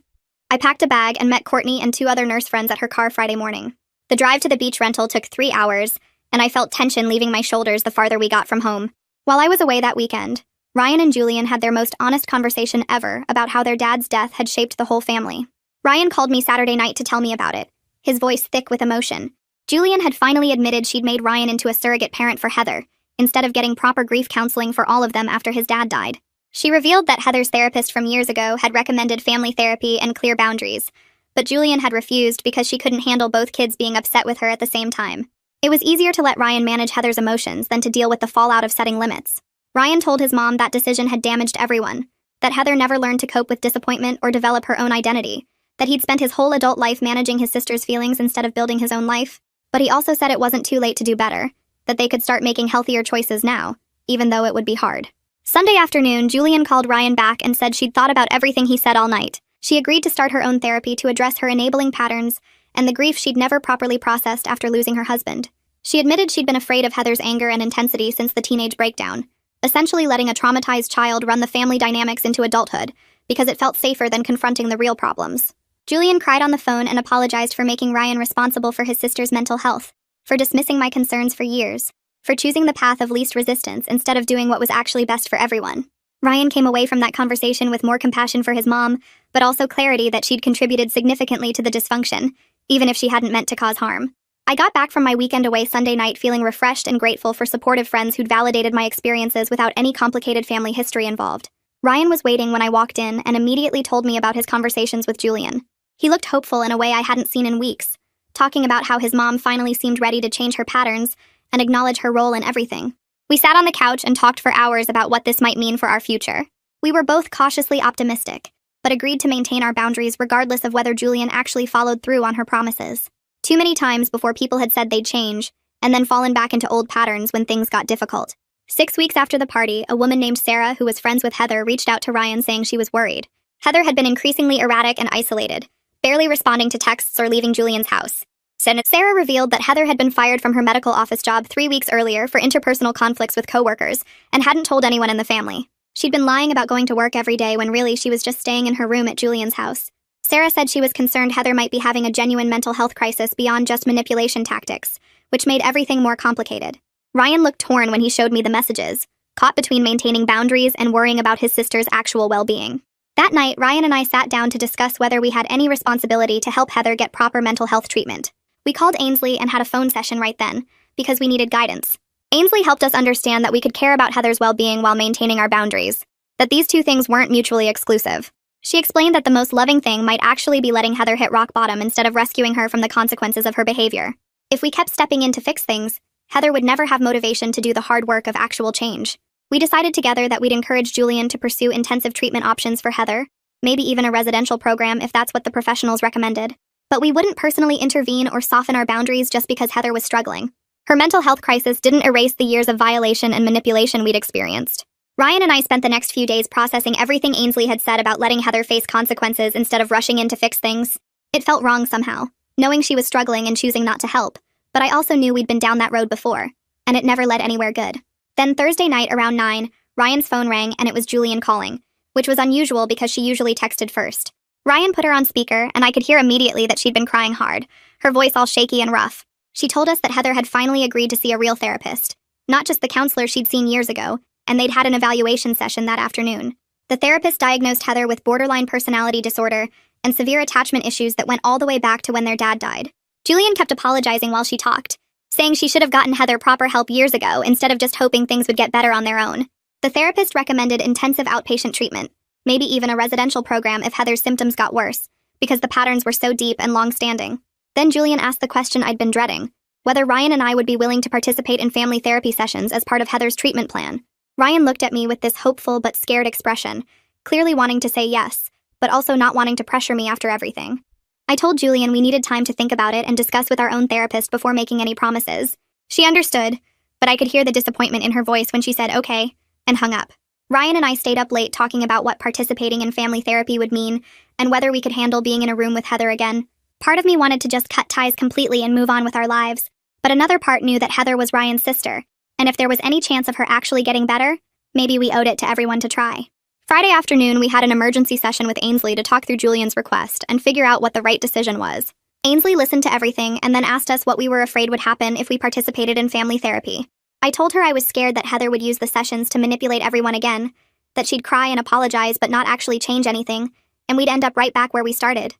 I packed a bag and met Courtney and 2 other nurse friends at her car Friday morning. The drive to the beach rental took 3 hours, and I felt tension leaving my shoulders the farther we got from home. While I was away that weekend, Ryan and Julian had their most honest conversation ever about how their dad's death had shaped the whole family. Ryan called me Saturday night to tell me about it, his voice thick with emotion. Julian had finally admitted she'd made Ryan into a surrogate parent for Heather, instead of getting proper grief counseling for all of them after his dad died. She revealed that Heather's therapist from years ago had recommended family therapy and clear boundaries, but Julian had refused because she couldn't handle both kids being upset with her at the same time. It was easier to let Ryan manage Heather's emotions than to deal with the fallout of setting limits. Ryan told his mom that decision had damaged everyone, that Heather never learned to cope with disappointment or develop her own identity, that he'd spent his whole adult life managing his sister's feelings instead of building his own life. But he also said it wasn't too late to do better, that they could start making healthier choices now, even though it would be hard. Sunday afternoon, Julian called Ryan back and said she'd thought about everything he said all night. She agreed to start her own therapy to address her enabling patterns and the grief she'd never properly processed after losing her husband. She admitted she'd been afraid of Heather's anger and intensity since the teenage breakdown, essentially letting a traumatized child run the family dynamics into adulthood, because it felt safer than confronting the real problems. Julian cried on the phone and apologized for making Ryan responsible for his sister's mental health, for dismissing my concerns for years, for choosing the path of least resistance instead of doing what was actually best for everyone. Ryan came away from that conversation with more compassion for his mom, but also clarity that she'd contributed significantly to the dysfunction, even if she hadn't meant to cause harm. I got back from my weekend away Sunday night feeling refreshed and grateful for supportive friends who'd validated my experiences without any complicated family history involved. Ryan was waiting when I walked in and immediately told me about his conversations with Julian. He looked hopeful in a way I hadn't seen in weeks, talking about how his mom finally seemed ready to change her patterns and acknowledge her role in everything. We sat on the couch and talked for hours about what this might mean for our future. We were both cautiously optimistic, but agreed to maintain our boundaries regardless of whether Julian actually followed through on her promises. Too many times before people had said they'd change, and then fallen back into old patterns when things got difficult. 6 weeks after the party, a woman named Sarah, who was friends with Heather, reached out to Ryan saying she was worried. Heather had been increasingly erratic and isolated, barely responding to texts or leaving Julian's house. Sarah revealed that Heather had been fired from her medical office job 3 weeks earlier for interpersonal conflicts with coworkers and hadn't told anyone in the family. She'd been lying about going to work every day when really she was just staying in her room at Julian's house. Sarah said she was concerned Heather might be having a genuine mental health crisis beyond just manipulation tactics, which made everything more complicated. Ryan looked torn when he showed me the messages, caught between maintaining boundaries and worrying about his sister's actual well-being. That night, Ryan and I sat down to discuss whether we had any responsibility to help Heather get proper mental health treatment. We called Ainsley and had a phone session right then, because we needed guidance. Ainsley helped us understand that we could care about Heather's well-being while maintaining our boundaries, that these two things weren't mutually exclusive. She explained that the most loving thing might actually be letting Heather hit rock bottom instead of rescuing her from the consequences of her behavior. If we kept stepping in to fix things, Heather would never have motivation to do the hard work of actual change. We decided together that we'd encourage Julian to pursue intensive treatment options for Heather, maybe even a residential program if that's what the professionals recommended. But we wouldn't personally intervene or soften our boundaries just because Heather was struggling. Her mental health crisis didn't erase the years of violation and manipulation we'd experienced. Ryan and I spent the next few days processing everything Ainsley had said about letting Heather face consequences instead of rushing in to fix things. It felt wrong somehow, knowing she was struggling and choosing not to help, but I also knew we'd been down that road before, and it never led anywhere good. Then Thursday night around 9, Ryan's phone rang and it was Julian calling, which was unusual because she usually texted first. Ryan put her on speaker, and I could hear immediately that she'd been crying hard, her voice all shaky and rough. She told us that Heather had finally agreed to see a real therapist, not just the counselor she'd seen years ago, and they'd had an evaluation session that afternoon. The therapist diagnosed Heather with borderline personality disorder and severe attachment issues that went all the way back to when their dad died. Julian kept apologizing while she talked, saying she should have gotten Heather proper help years ago instead of just hoping things would get better on their own. The therapist recommended intensive outpatient treatment, maybe even a residential program if Heather's symptoms got worse, because the patterns were so deep and long-standing. Then Julian asked the question I'd been dreading, whether Ryan and I would be willing to participate in family therapy sessions as part of Heather's treatment plan. Ryan looked at me with this hopeful but scared expression, clearly wanting to say yes, but also not wanting to pressure me after everything. I told Julian we needed time to think about it and discuss with our own therapist before making any promises. She understood, but I could hear the disappointment in her voice when she said okay, and hung up. Ryan and I stayed up late talking about what participating in family therapy would mean and whether we could handle being in a room with Heather again. Part of me wanted to just cut ties completely and move on with our lives, but another part knew that Heather was Ryan's sister, and if there was any chance of her actually getting better, maybe we owed it to everyone to try. Friday afternoon, we had an emergency session with Ainsley to talk through Julian's request and figure out what the right decision was. Ainsley listened to everything and then asked us what we were afraid would happen if we participated in family therapy. I told her I was scared that Heather would use the sessions to manipulate everyone again, that she'd cry and apologize but not actually change anything, and we'd end up right back where we started.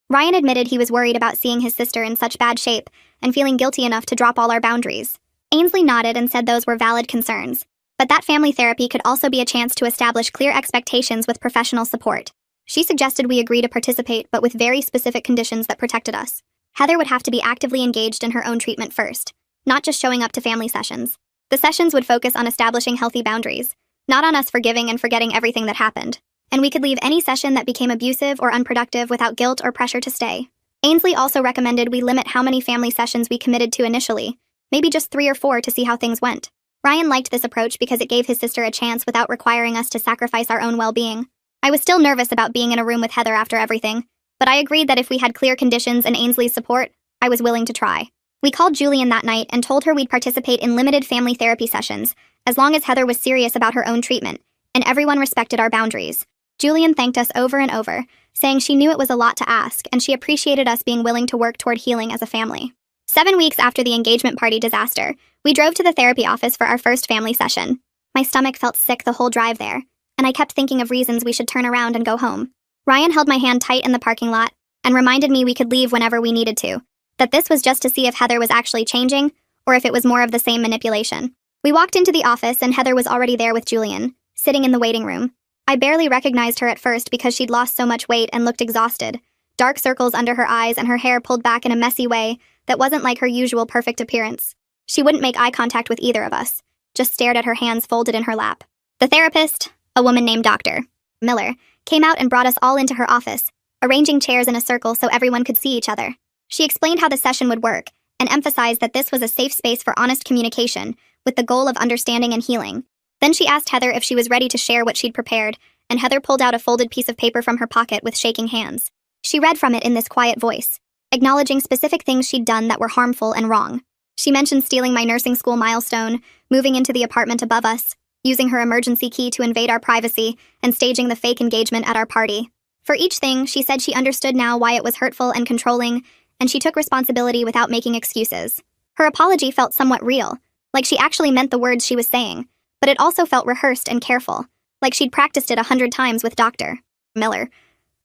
Ryan admitted he was worried about seeing his sister in such bad shape and feeling guilty enough to drop all our boundaries. Ainsley nodded and said those were valid concerns, but that family therapy could also be a chance to establish clear expectations with professional support. She suggested we agree to participate, but with very specific conditions that protected us. Heather would have to be actively engaged in her own treatment first, not just showing up to family sessions. The sessions would focus on establishing healthy boundaries, not on us forgiving and forgetting everything that happened. And we could leave any session that became abusive or unproductive without guilt or pressure to stay. Ainsley also recommended we limit how many family sessions we committed to initially, maybe just 3 or 4 to see how things went. Ryan liked this approach because it gave his sister a chance without requiring us to sacrifice our own well-being. I was still nervous about being in a room with Heather after everything, but I agreed that if we had clear conditions and Ainsley's support, I was willing to try. We called Julian that night and told her we'd participate in limited family therapy sessions, as long as Heather was serious about her own treatment, and everyone respected our boundaries. Julian thanked us over and over, saying she knew it was a lot to ask and she appreciated us being willing to work toward healing as a family. 7 weeks after the engagement party disaster, we drove to the therapy office for our first family session. My stomach felt sick the whole drive there, and I kept thinking of reasons we should turn around and go home. Ryan held my hand tight in the parking lot and reminded me we could leave whenever we needed to, that this was just to see if Heather was actually changing or if it was more of the same manipulation. We walked into the office and Heather was already there with Julian, sitting in the waiting room. I barely recognized her at first because she'd lost so much weight and looked exhausted, dark circles under her eyes and her hair pulled back in a messy way that wasn't like her usual perfect appearance. She wouldn't make eye contact with either of us, just stared at her hands folded in her lap. The therapist, a woman named Dr. Miller, came out and brought us all into her office, arranging chairs in a circle so everyone could see each other. She explained how the session would work and emphasized that this was a safe space for honest communication with the goal of understanding and healing. Then she asked Heather if she was ready to share what she'd prepared, and Heather pulled out a folded piece of paper from her pocket with shaking hands. She read from it in this quiet voice, acknowledging specific things she'd done that were harmful and wrong. She mentioned stealing my nursing school milestone, moving into the apartment above us, using her emergency key to invade our privacy, and staging the fake engagement at our party. For each thing, she said she understood now why it was hurtful and controlling, and she took responsibility without making excuses. Her apology felt somewhat real, like she actually meant the words she was saying, but it also felt rehearsed and careful, like she'd practiced it 100 times with Dr. Miller.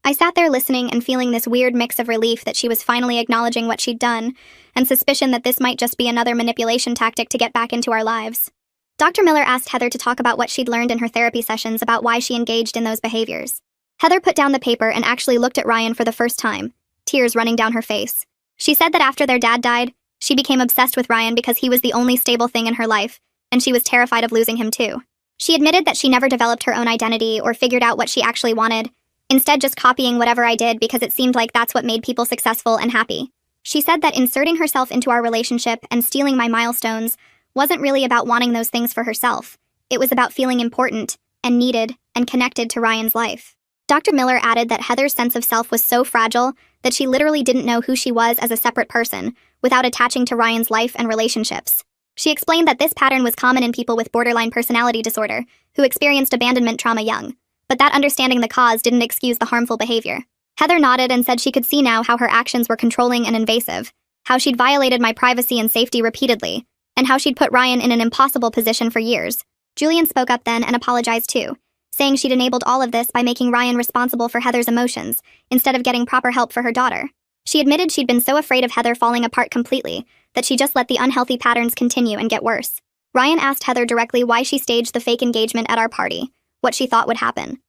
I sat there listening and feeling this weird mix of relief that she was finally acknowledging what she'd done, and suspicion that this might just be another manipulation tactic to get back into our lives. Dr. Miller asked Heather to talk about what she'd learned in her therapy sessions about why she engaged in those behaviors. Heather put down the paper and actually looked at Ryan for the first time, tears running down her face. She said that after their dad died, she became obsessed with Ryan because he was the only stable thing in her life, and she was terrified of losing him too. She admitted that she never developed her own identity or figured out what she actually wanted, instead just copying whatever I did because it seemed like that's what made people successful and happy. She said that inserting herself into our relationship and stealing my milestones wasn't really about wanting those things for herself. It was about feeling important and needed and connected to Ryan's life. Dr. Miller added that Heather's sense of self was so fragile that she literally didn't know who she was as a separate person without attaching to Ryan's life and relationships. She explained that this pattern was common in people with borderline personality disorder who experienced abandonment trauma young, but that understanding the cause didn't excuse the harmful behavior. Heather nodded and said she could see now how her actions were controlling and invasive, how she'd violated my privacy and safety repeatedly, and how she'd put Ryan in an impossible position for years. Julian spoke up then and apologized too, saying she'd enabled all of this by making Ryan responsible for Heather's emotions, instead of getting proper help for her daughter. She admitted she'd been so afraid of Heather falling apart completely that she just let the unhealthy patterns continue and get worse. Ryan asked Heather directly why she staged the fake engagement at our party, what she thought would happen.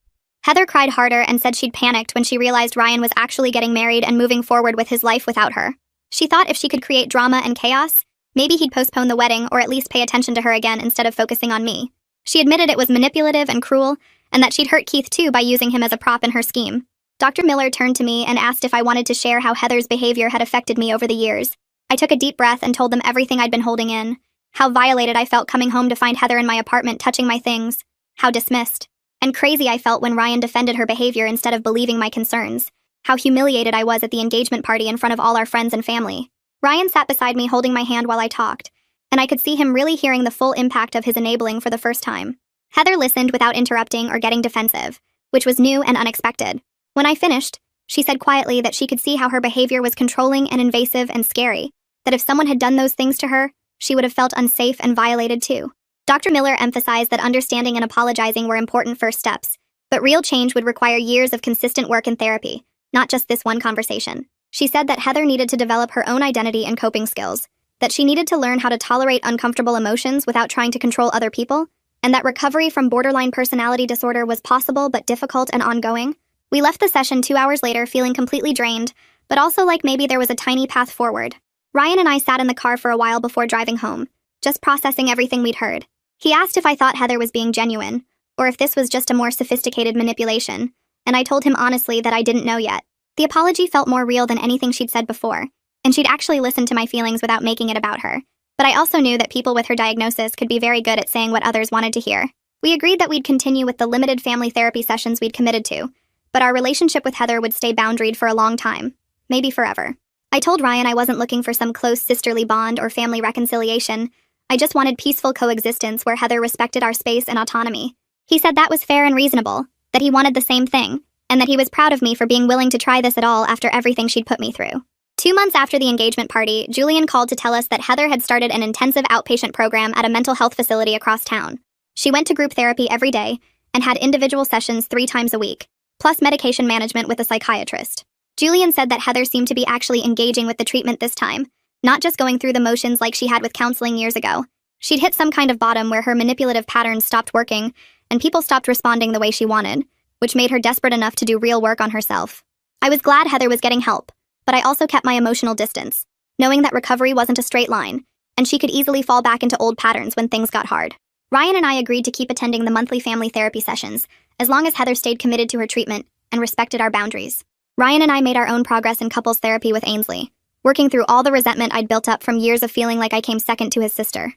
Heather cried harder and said she'd panicked when she realized Ryan was actually getting married and moving forward with his life without her. She thought if she could create drama and chaos, maybe he'd postpone the wedding or at least pay attention to her again instead of focusing on me. She admitted it was manipulative and cruel, and that she'd hurt Keith too by using him as a prop in her scheme. Dr. Miller turned to me and asked if I wanted to share how Heather's behavior had affected me over the years. I took a deep breath and told them everything I'd been holding in. How violated I felt coming home to find Heather in my apartment touching my things. How dismissed and crazy I felt when Ryan defended her behavior instead of believing my concerns. How humiliated I was at the engagement party in front of all our friends and family. Ryan sat beside me holding my hand while I talked, and I could see him really hearing the full impact of his enabling for the first time. Heather listened without interrupting or getting defensive, which was new and unexpected. When I finished, she said quietly that she could see how her behavior was controlling and invasive and scary, that if someone had done those things to her, she would have felt unsafe and violated too. Dr. Miller emphasized that understanding and apologizing were important first steps, but real change would require years of consistent work and therapy, not just this one conversation. She said that Heather needed to develop her own identity and coping skills, that she needed to learn how to tolerate uncomfortable emotions without trying to control other people, and that recovery from borderline personality disorder was possible but difficult and ongoing. We left the session 2 hours later feeling completely drained, but also like maybe there was a tiny path forward. Ryan and I sat in the car for a while before driving home, just processing everything we'd heard. He asked if I thought Heather was being genuine, or if this was just a more sophisticated manipulation, and I told him honestly that I didn't know yet. The apology felt more real than anything she'd said before, and she'd actually listened to my feelings without making it about her. But I also knew that people with her diagnosis could be very good at saying what others wanted to hear. We agreed that we'd continue with the limited family therapy sessions we'd committed to, but our relationship with Heather would stay boundaried for a long time, maybe forever. I told Ryan I wasn't looking for some close sisterly bond or family reconciliation. I just wanted peaceful coexistence where Heather respected our space and autonomy. He said that was fair and reasonable, that he wanted the same thing, and that he was proud of me for being willing to try this at all after everything she'd put me through. 2 months after the engagement party, Julian called to tell us that Heather had started an intensive outpatient program at a mental health facility across town. She went to group therapy every day and had individual sessions 3 times a week, plus medication management with a psychiatrist. Julian said that Heather seemed to be actually engaging with the treatment this time, not just going through the motions like she had with counseling years ago. She'd hit some kind of bottom where her manipulative patterns stopped working, and people stopped responding the way she wanted, which made her desperate enough to do real work on herself. I was glad Heather was getting help, but I also kept my emotional distance, knowing that recovery wasn't a straight line, and she could easily fall back into old patterns when things got hard. Ryan and I agreed to keep attending the monthly family therapy sessions, as long as Heather stayed committed to her treatment and respected our boundaries. Ryan and I made our own progress in couples therapy with Ainsley, working through all the resentment I'd built up from years of feeling like I came second to his sister.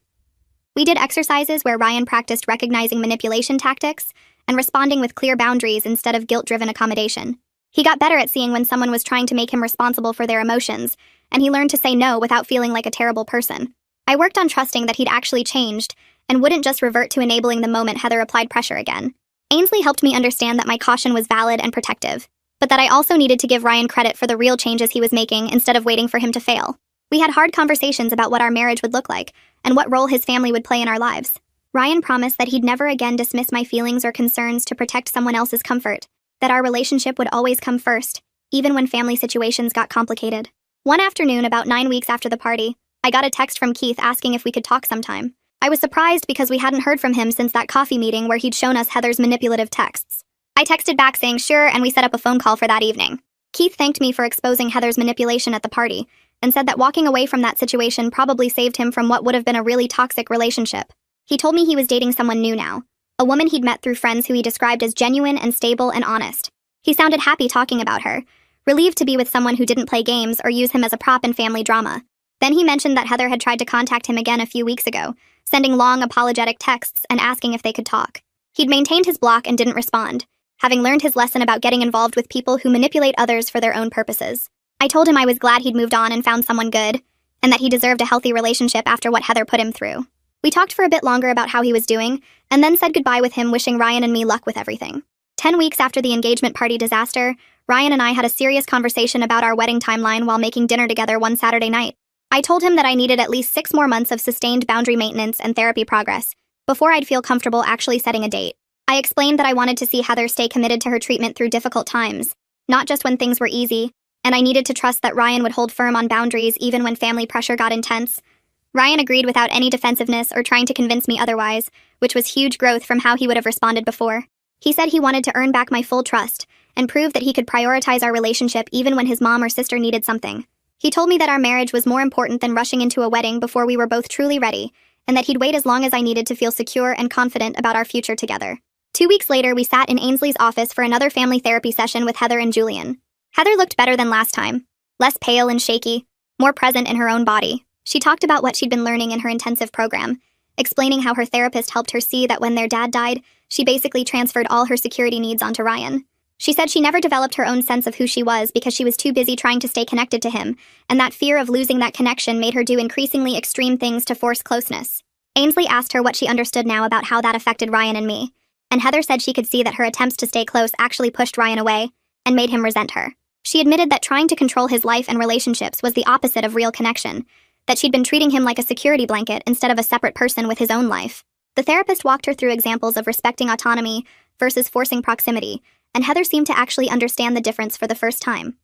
We did exercises where Ryan practiced recognizing manipulation tactics and responding with clear boundaries instead of guilt-driven accommodation. He got better at seeing when someone was trying to make him responsible for their emotions, and he learned to say no without feeling like a terrible person. I worked on trusting that he'd actually changed and wouldn't just revert to enabling the moment Heather applied pressure again. Ainsley helped me understand that my caution was valid and protective, but that I also needed to give Ryan credit for the real changes he was making instead of waiting for him to fail. We had hard conversations about what our marriage would look like and what role his family would play in our lives. Ryan promised that he'd never again dismiss my feelings or concerns to protect someone else's comfort, that our relationship would always come first, even when family situations got complicated. One afternoon, about 9 weeks after the party, I got a text from Keith asking if we could talk sometime. I was surprised because we hadn't heard from him since that coffee meeting where he'd shown us Heather's manipulative texts. I texted back saying sure, and we set up a phone call for that evening. Keith thanked me for exposing Heather's manipulation at the party and said that walking away from that situation probably saved him from what would have been a really toxic relationship. He told me he was dating someone new now, a woman he'd met through friends who he described as genuine and stable and honest. He sounded happy talking about her, relieved to be with someone who didn't play games or use him as a prop in family drama. Then he mentioned that Heather had tried to contact him again a few weeks ago, sending long apologetic texts and asking if they could talk. He'd maintained his block and didn't respond, having learned his lesson about getting involved with people who manipulate others for their own purposes. I told him I was glad he'd moved on and found someone good, and that he deserved a healthy relationship after what Heather put him through. We talked for a bit longer about how he was doing, and then said goodbye with him wishing Ryan and me luck with everything. 10 weeks after the engagement party disaster, Ryan and I had a serious conversation about our wedding timeline while making dinner together one Saturday night. I told him that I needed at least 6 more months of sustained boundary maintenance and therapy progress before I'd feel comfortable actually setting a date. I explained that I wanted to see Heather stay committed to her treatment through difficult times, not just when things were easy, and I needed to trust that Ryan would hold firm on boundaries even when family pressure got intense. Ryan agreed without any defensiveness or trying to convince me otherwise, which was huge growth from how he would have responded before. He said he wanted to earn back my full trust and prove that he could prioritize our relationship even when his mom or sister needed something. He told me that our marriage was more important than rushing into a wedding before we were both truly ready, and that he'd wait as long as I needed to feel secure and confident about our future together. 2 weeks later, we sat in Ainsley's office for another family therapy session with Heather and Julian. Heather looked better than last time, less pale and shaky, more present in her own body. She talked about what she'd been learning in her intensive program, explaining how her therapist helped her see that when their dad died, she basically transferred all her security needs onto Ryan. She said she never developed her own sense of who she was because she was too busy trying to stay connected to him, and that fear of losing that connection made her do increasingly extreme things to force closeness. Ainsley asked her what she understood now about how that affected Ryan and me, and Heather said she could see that her attempts to stay close actually pushed Ryan away and made him resent her. She admitted that trying to control his life and relationships was the opposite of real connection, that she'd been treating him like a security blanket instead of a separate person with his own life. The therapist walked her through examples of respecting autonomy versus forcing proximity, and Heather seemed to actually understand the difference for the first time.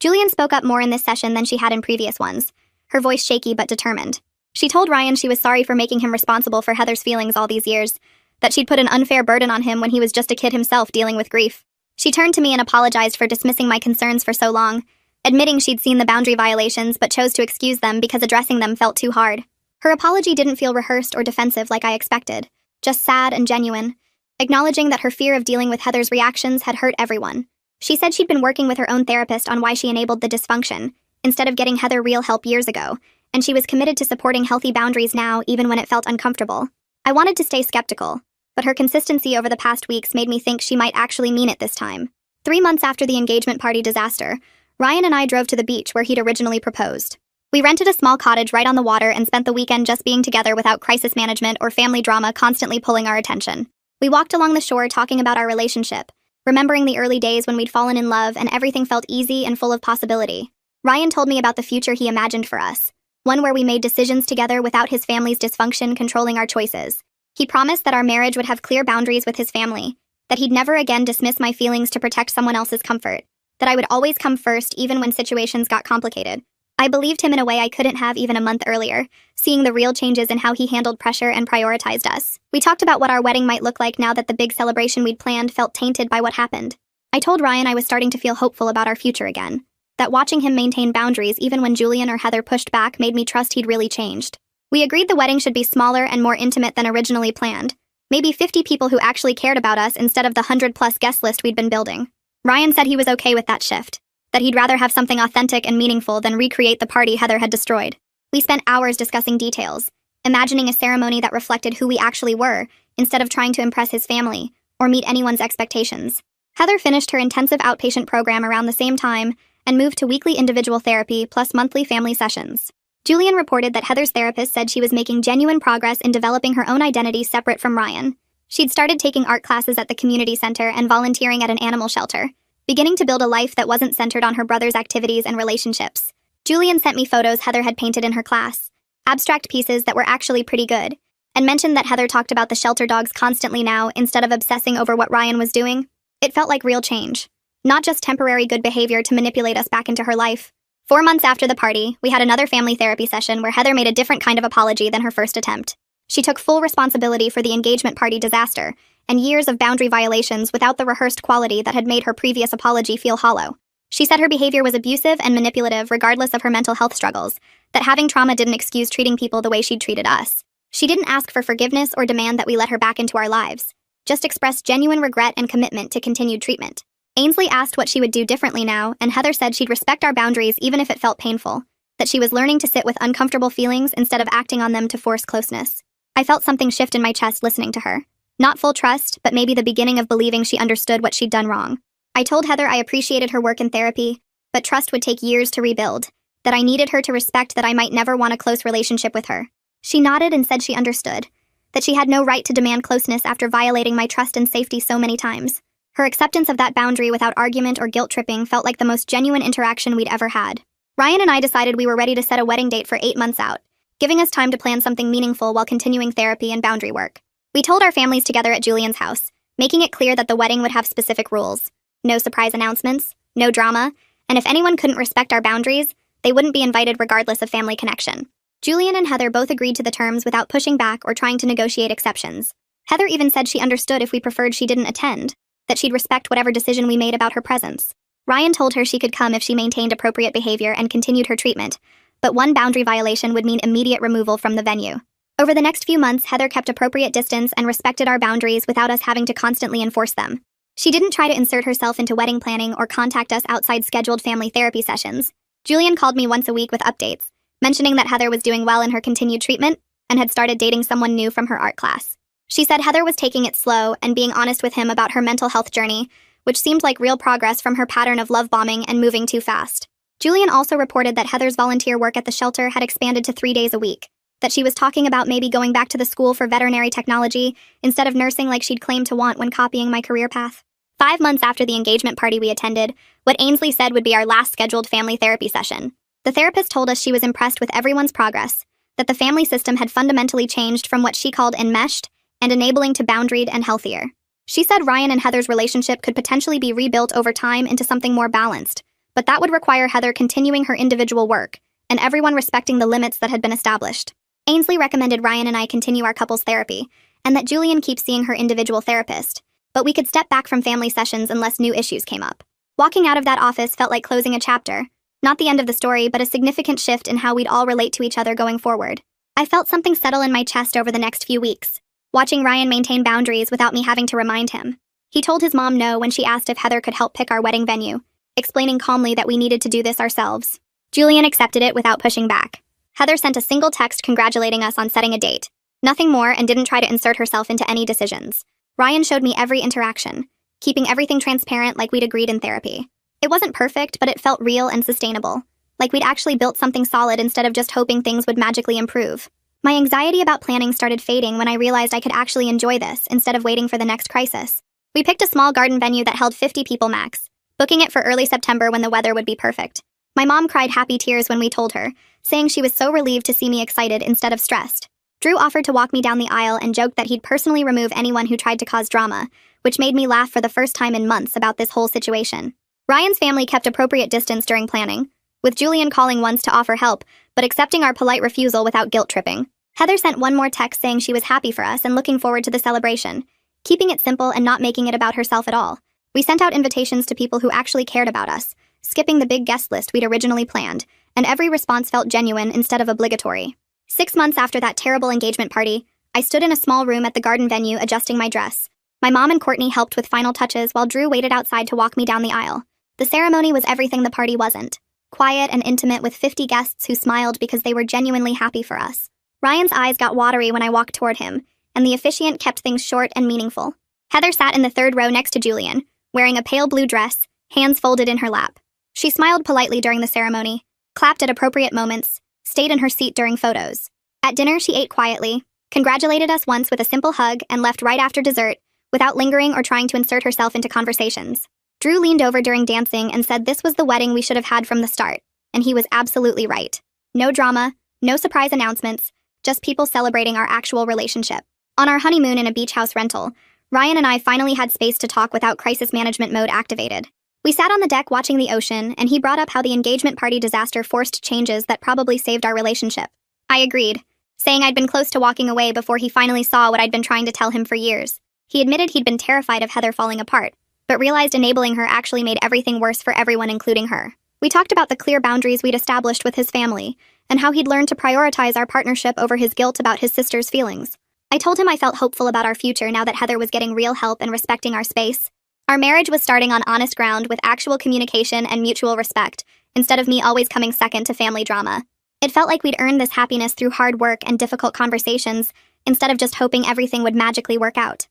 Julian spoke up more in this session than she had in previous ones, her voice shaky but determined. She told Ryan she was sorry for making him responsible for Heather's feelings all these years, that she'd put an unfair burden on him when he was just a kid himself dealing with grief. She turned to me and apologized for dismissing my concerns for so long, admitting she'd seen the boundary violations but chose to excuse them because addressing them felt too hard. Her apology didn't feel rehearsed or defensive like I expected, just sad and genuine, acknowledging that her fear of dealing with Heather's reactions had hurt everyone. She said she'd been working with her own therapist on why she enabled the dysfunction, instead of getting Heather real help years ago, and she was committed to supporting healthy boundaries now even when it felt uncomfortable. I wanted to stay skeptical, but her consistency over the past weeks made me think she might actually mean it this time. 3 months after the engagement party disaster, Ryan and I drove to the beach where he'd originally proposed. We rented a small cottage right on the water and spent the weekend just being together without crisis management or family drama constantly pulling our attention. We walked along the shore talking about our relationship, remembering the early days when we'd fallen in love and everything felt easy and full of possibility. Ryan told me about the future he imagined for us, one where we made decisions together without his family's dysfunction controlling our choices. He promised that our marriage would have clear boundaries with his family, that he'd never again dismiss my feelings to protect someone else's comfort, that I would always come first even when situations got complicated. I believed him in a way I couldn't have even a month earlier, seeing the real changes in how he handled pressure and prioritized us. We talked about what our wedding might look like now that the big celebration we'd planned felt tainted by what happened. I told Ryan I was starting to feel hopeful about our future again, that watching him maintain boundaries even when Julian or Heather pushed back made me trust he'd really changed. We agreed the wedding should be smaller and more intimate than originally planned, maybe 50 people who actually cared about us instead of the 100-plus guest list we'd been building. Ryan said he was okay with that shift, that he'd rather have something authentic and meaningful than recreate the party Heather had destroyed. We spent hours discussing details, imagining a ceremony that reflected who we actually were, instead of trying to impress his family or meet anyone's expectations. Heather finished her intensive outpatient program around the same time and moved to weekly individual therapy plus monthly family sessions. Julian reported that Heather's therapist said she was making genuine progress in developing her own identity separate from Ryan. She'd started taking art classes at the community center and volunteering at an animal shelter, beginning to build a life that wasn't centered on her brother's activities and relationships. Julian sent me photos Heather had painted in her class, abstract pieces that were actually pretty good, and mentioned that Heather talked about the shelter dogs constantly now instead of obsessing over what Ryan was doing. It felt like real change, not just temporary good behavior to manipulate us back into her life. 4 months after the party, we had another family therapy session where Heather made a different kind of apology than her first attempt. She took full responsibility for the engagement party disaster and years of boundary violations without the rehearsed quality that had made her previous apology feel hollow. She said her behavior was abusive and manipulative regardless of her mental health struggles, that having trauma didn't excuse treating people the way she'd treated us. She didn't ask for forgiveness or demand that we let her back into our lives, just expressed genuine regret and commitment to continued treatment. Ainsley asked what she would do differently now, and Heather said she'd respect our boundaries even if it felt painful, that she was learning to sit with uncomfortable feelings instead of acting on them to force closeness. I felt something shift in my chest listening to her. Not full trust, but maybe the beginning of believing she understood what she'd done wrong. I told Heather I appreciated her work in therapy, but trust would take years to rebuild, that I needed her to respect that I might never want a close relationship with her. She nodded and said she understood, that she had no right to demand closeness after violating my trust and safety so many times. Her acceptance of that boundary without argument or guilt-tripping felt like the most genuine interaction we'd ever had. Ryan and I decided we were ready to set a wedding date for 8 months out, giving us time to plan something meaningful while continuing therapy and boundary work. We told our families together at Julian's house, making it clear that the wedding would have specific rules. No surprise announcements, no drama, and if anyone couldn't respect our boundaries, they wouldn't be invited regardless of family connection. Julian and Heather both agreed to the terms without pushing back or trying to negotiate exceptions. Heather even said she understood if we preferred she didn't attend, that she'd respect whatever decision we made about her presence. Ryan told her she could come if she maintained appropriate behavior and continued her treatment, but one boundary violation would mean immediate removal from the venue. Over the next few months, Heather kept appropriate distance and respected our boundaries without us having to constantly enforce them. She didn't try to insert herself into wedding planning or contact us outside scheduled family therapy sessions. Julian called me once a week with updates, mentioning that Heather was doing well in her continued treatment and had started dating someone new from her art class. She said Heather was taking it slow and being honest with him about her mental health journey, which seemed like real progress from her pattern of love bombing and moving too fast. Julian also reported that Heather's volunteer work at the shelter had expanded to 3 days a week, that she was talking about maybe going back to the school for veterinary technology instead of nursing like she'd claimed to want when copying my career path. 5 months after the engagement party we attended, what Ainsley said would be our last scheduled family therapy session. The therapist told us she was impressed with everyone's progress, that the family system had fundamentally changed from what she called enmeshed and enabling to boundaried and healthier. She said Ryan and Heather's relationship could potentially be rebuilt over time into something more balanced, but that would require Heather continuing her individual work and everyone respecting the limits that had been established. Ainsley recommended Ryan and I continue our couples therapy, and that Julian keep seeing her individual therapist, but we could step back from family sessions unless new issues came up. Walking out of that office felt like closing a chapter, not the end of the story, but a significant shift in how we'd all relate to each other going forward. I felt something settle in my chest over the next few weeks, watching Ryan maintain boundaries without me having to remind him. He told his mom no when she asked if Heather could help pick our wedding venue, explaining calmly that we needed to do this ourselves. Julian accepted it without pushing back. Heather sent a single text congratulating us on setting a date. Nothing more, and didn't try to insert herself into any decisions. Ryan showed me every interaction, keeping everything transparent like we'd agreed in therapy. It wasn't perfect, but it felt real and sustainable, like we'd actually built something solid instead of just hoping things would magically improve. My anxiety about planning started fading when I realized I could actually enjoy this instead of waiting for the next crisis. We picked a small garden venue that held 50 people max, booking it for early September when the weather would be perfect. My mom cried happy tears when we told her, saying she was so relieved to see me excited instead of stressed. Drew offered to walk me down the aisle and joked that he'd personally remove anyone who tried to cause drama, which made me laugh for the first time in months about this whole situation. Ryan's family kept appropriate distance during planning, with Julian calling once to offer help, but accepting our polite refusal without guilt-tripping. Heather sent one more text saying she was happy for us and looking forward to the celebration, keeping it simple and not making it about herself at all. We sent out invitations to people who actually cared about us, skipping the big guest list we'd originally planned, and every response felt genuine instead of obligatory. 6 months after that terrible engagement party, I stood in a small room at the garden venue adjusting my dress. My mom and Courtney helped with final touches while Drew waited outside to walk me down the aisle. The ceremony was everything the party wasn't. Quiet and intimate with 50 guests who smiled because they were genuinely happy for us. Ryan's eyes got watery when I walked toward him, and the officiant kept things short and meaningful. Heather sat in the third row next to Julian, wearing a pale blue dress, hands folded in her lap. She smiled politely during the ceremony, clapped at appropriate moments, stayed in her seat during photos. At dinner, she ate quietly, congratulated us once with a simple hug, and left right after dessert, without lingering or trying to insert herself into conversations. Drew leaned over during dancing and said this was the wedding we should have had from the start, and he was absolutely right. No drama, no surprise announcements, just people celebrating our actual relationship. On our honeymoon in a beach house rental, Ryan and I finally had space to talk without crisis management mode activated. We sat on the deck watching the ocean, and he brought up how the engagement party disaster forced changes that probably saved our relationship. I agreed, saying I'd been close to walking away before he finally saw what I'd been trying to tell him for years. He admitted he'd been terrified of Heather falling apart, but realized enabling her actually made everything worse for everyone, including her. We talked about the clear boundaries we'd established with his family, and how he'd learned to prioritize our partnership over his guilt about his sister's feelings. I told him I felt hopeful about our future now that Heather was getting real help and respecting our space. Our marriage was starting on honest ground with actual communication and mutual respect, instead of me always coming second to family drama. It felt like we'd earned this happiness through hard work and difficult conversations, instead of just hoping everything would magically work out.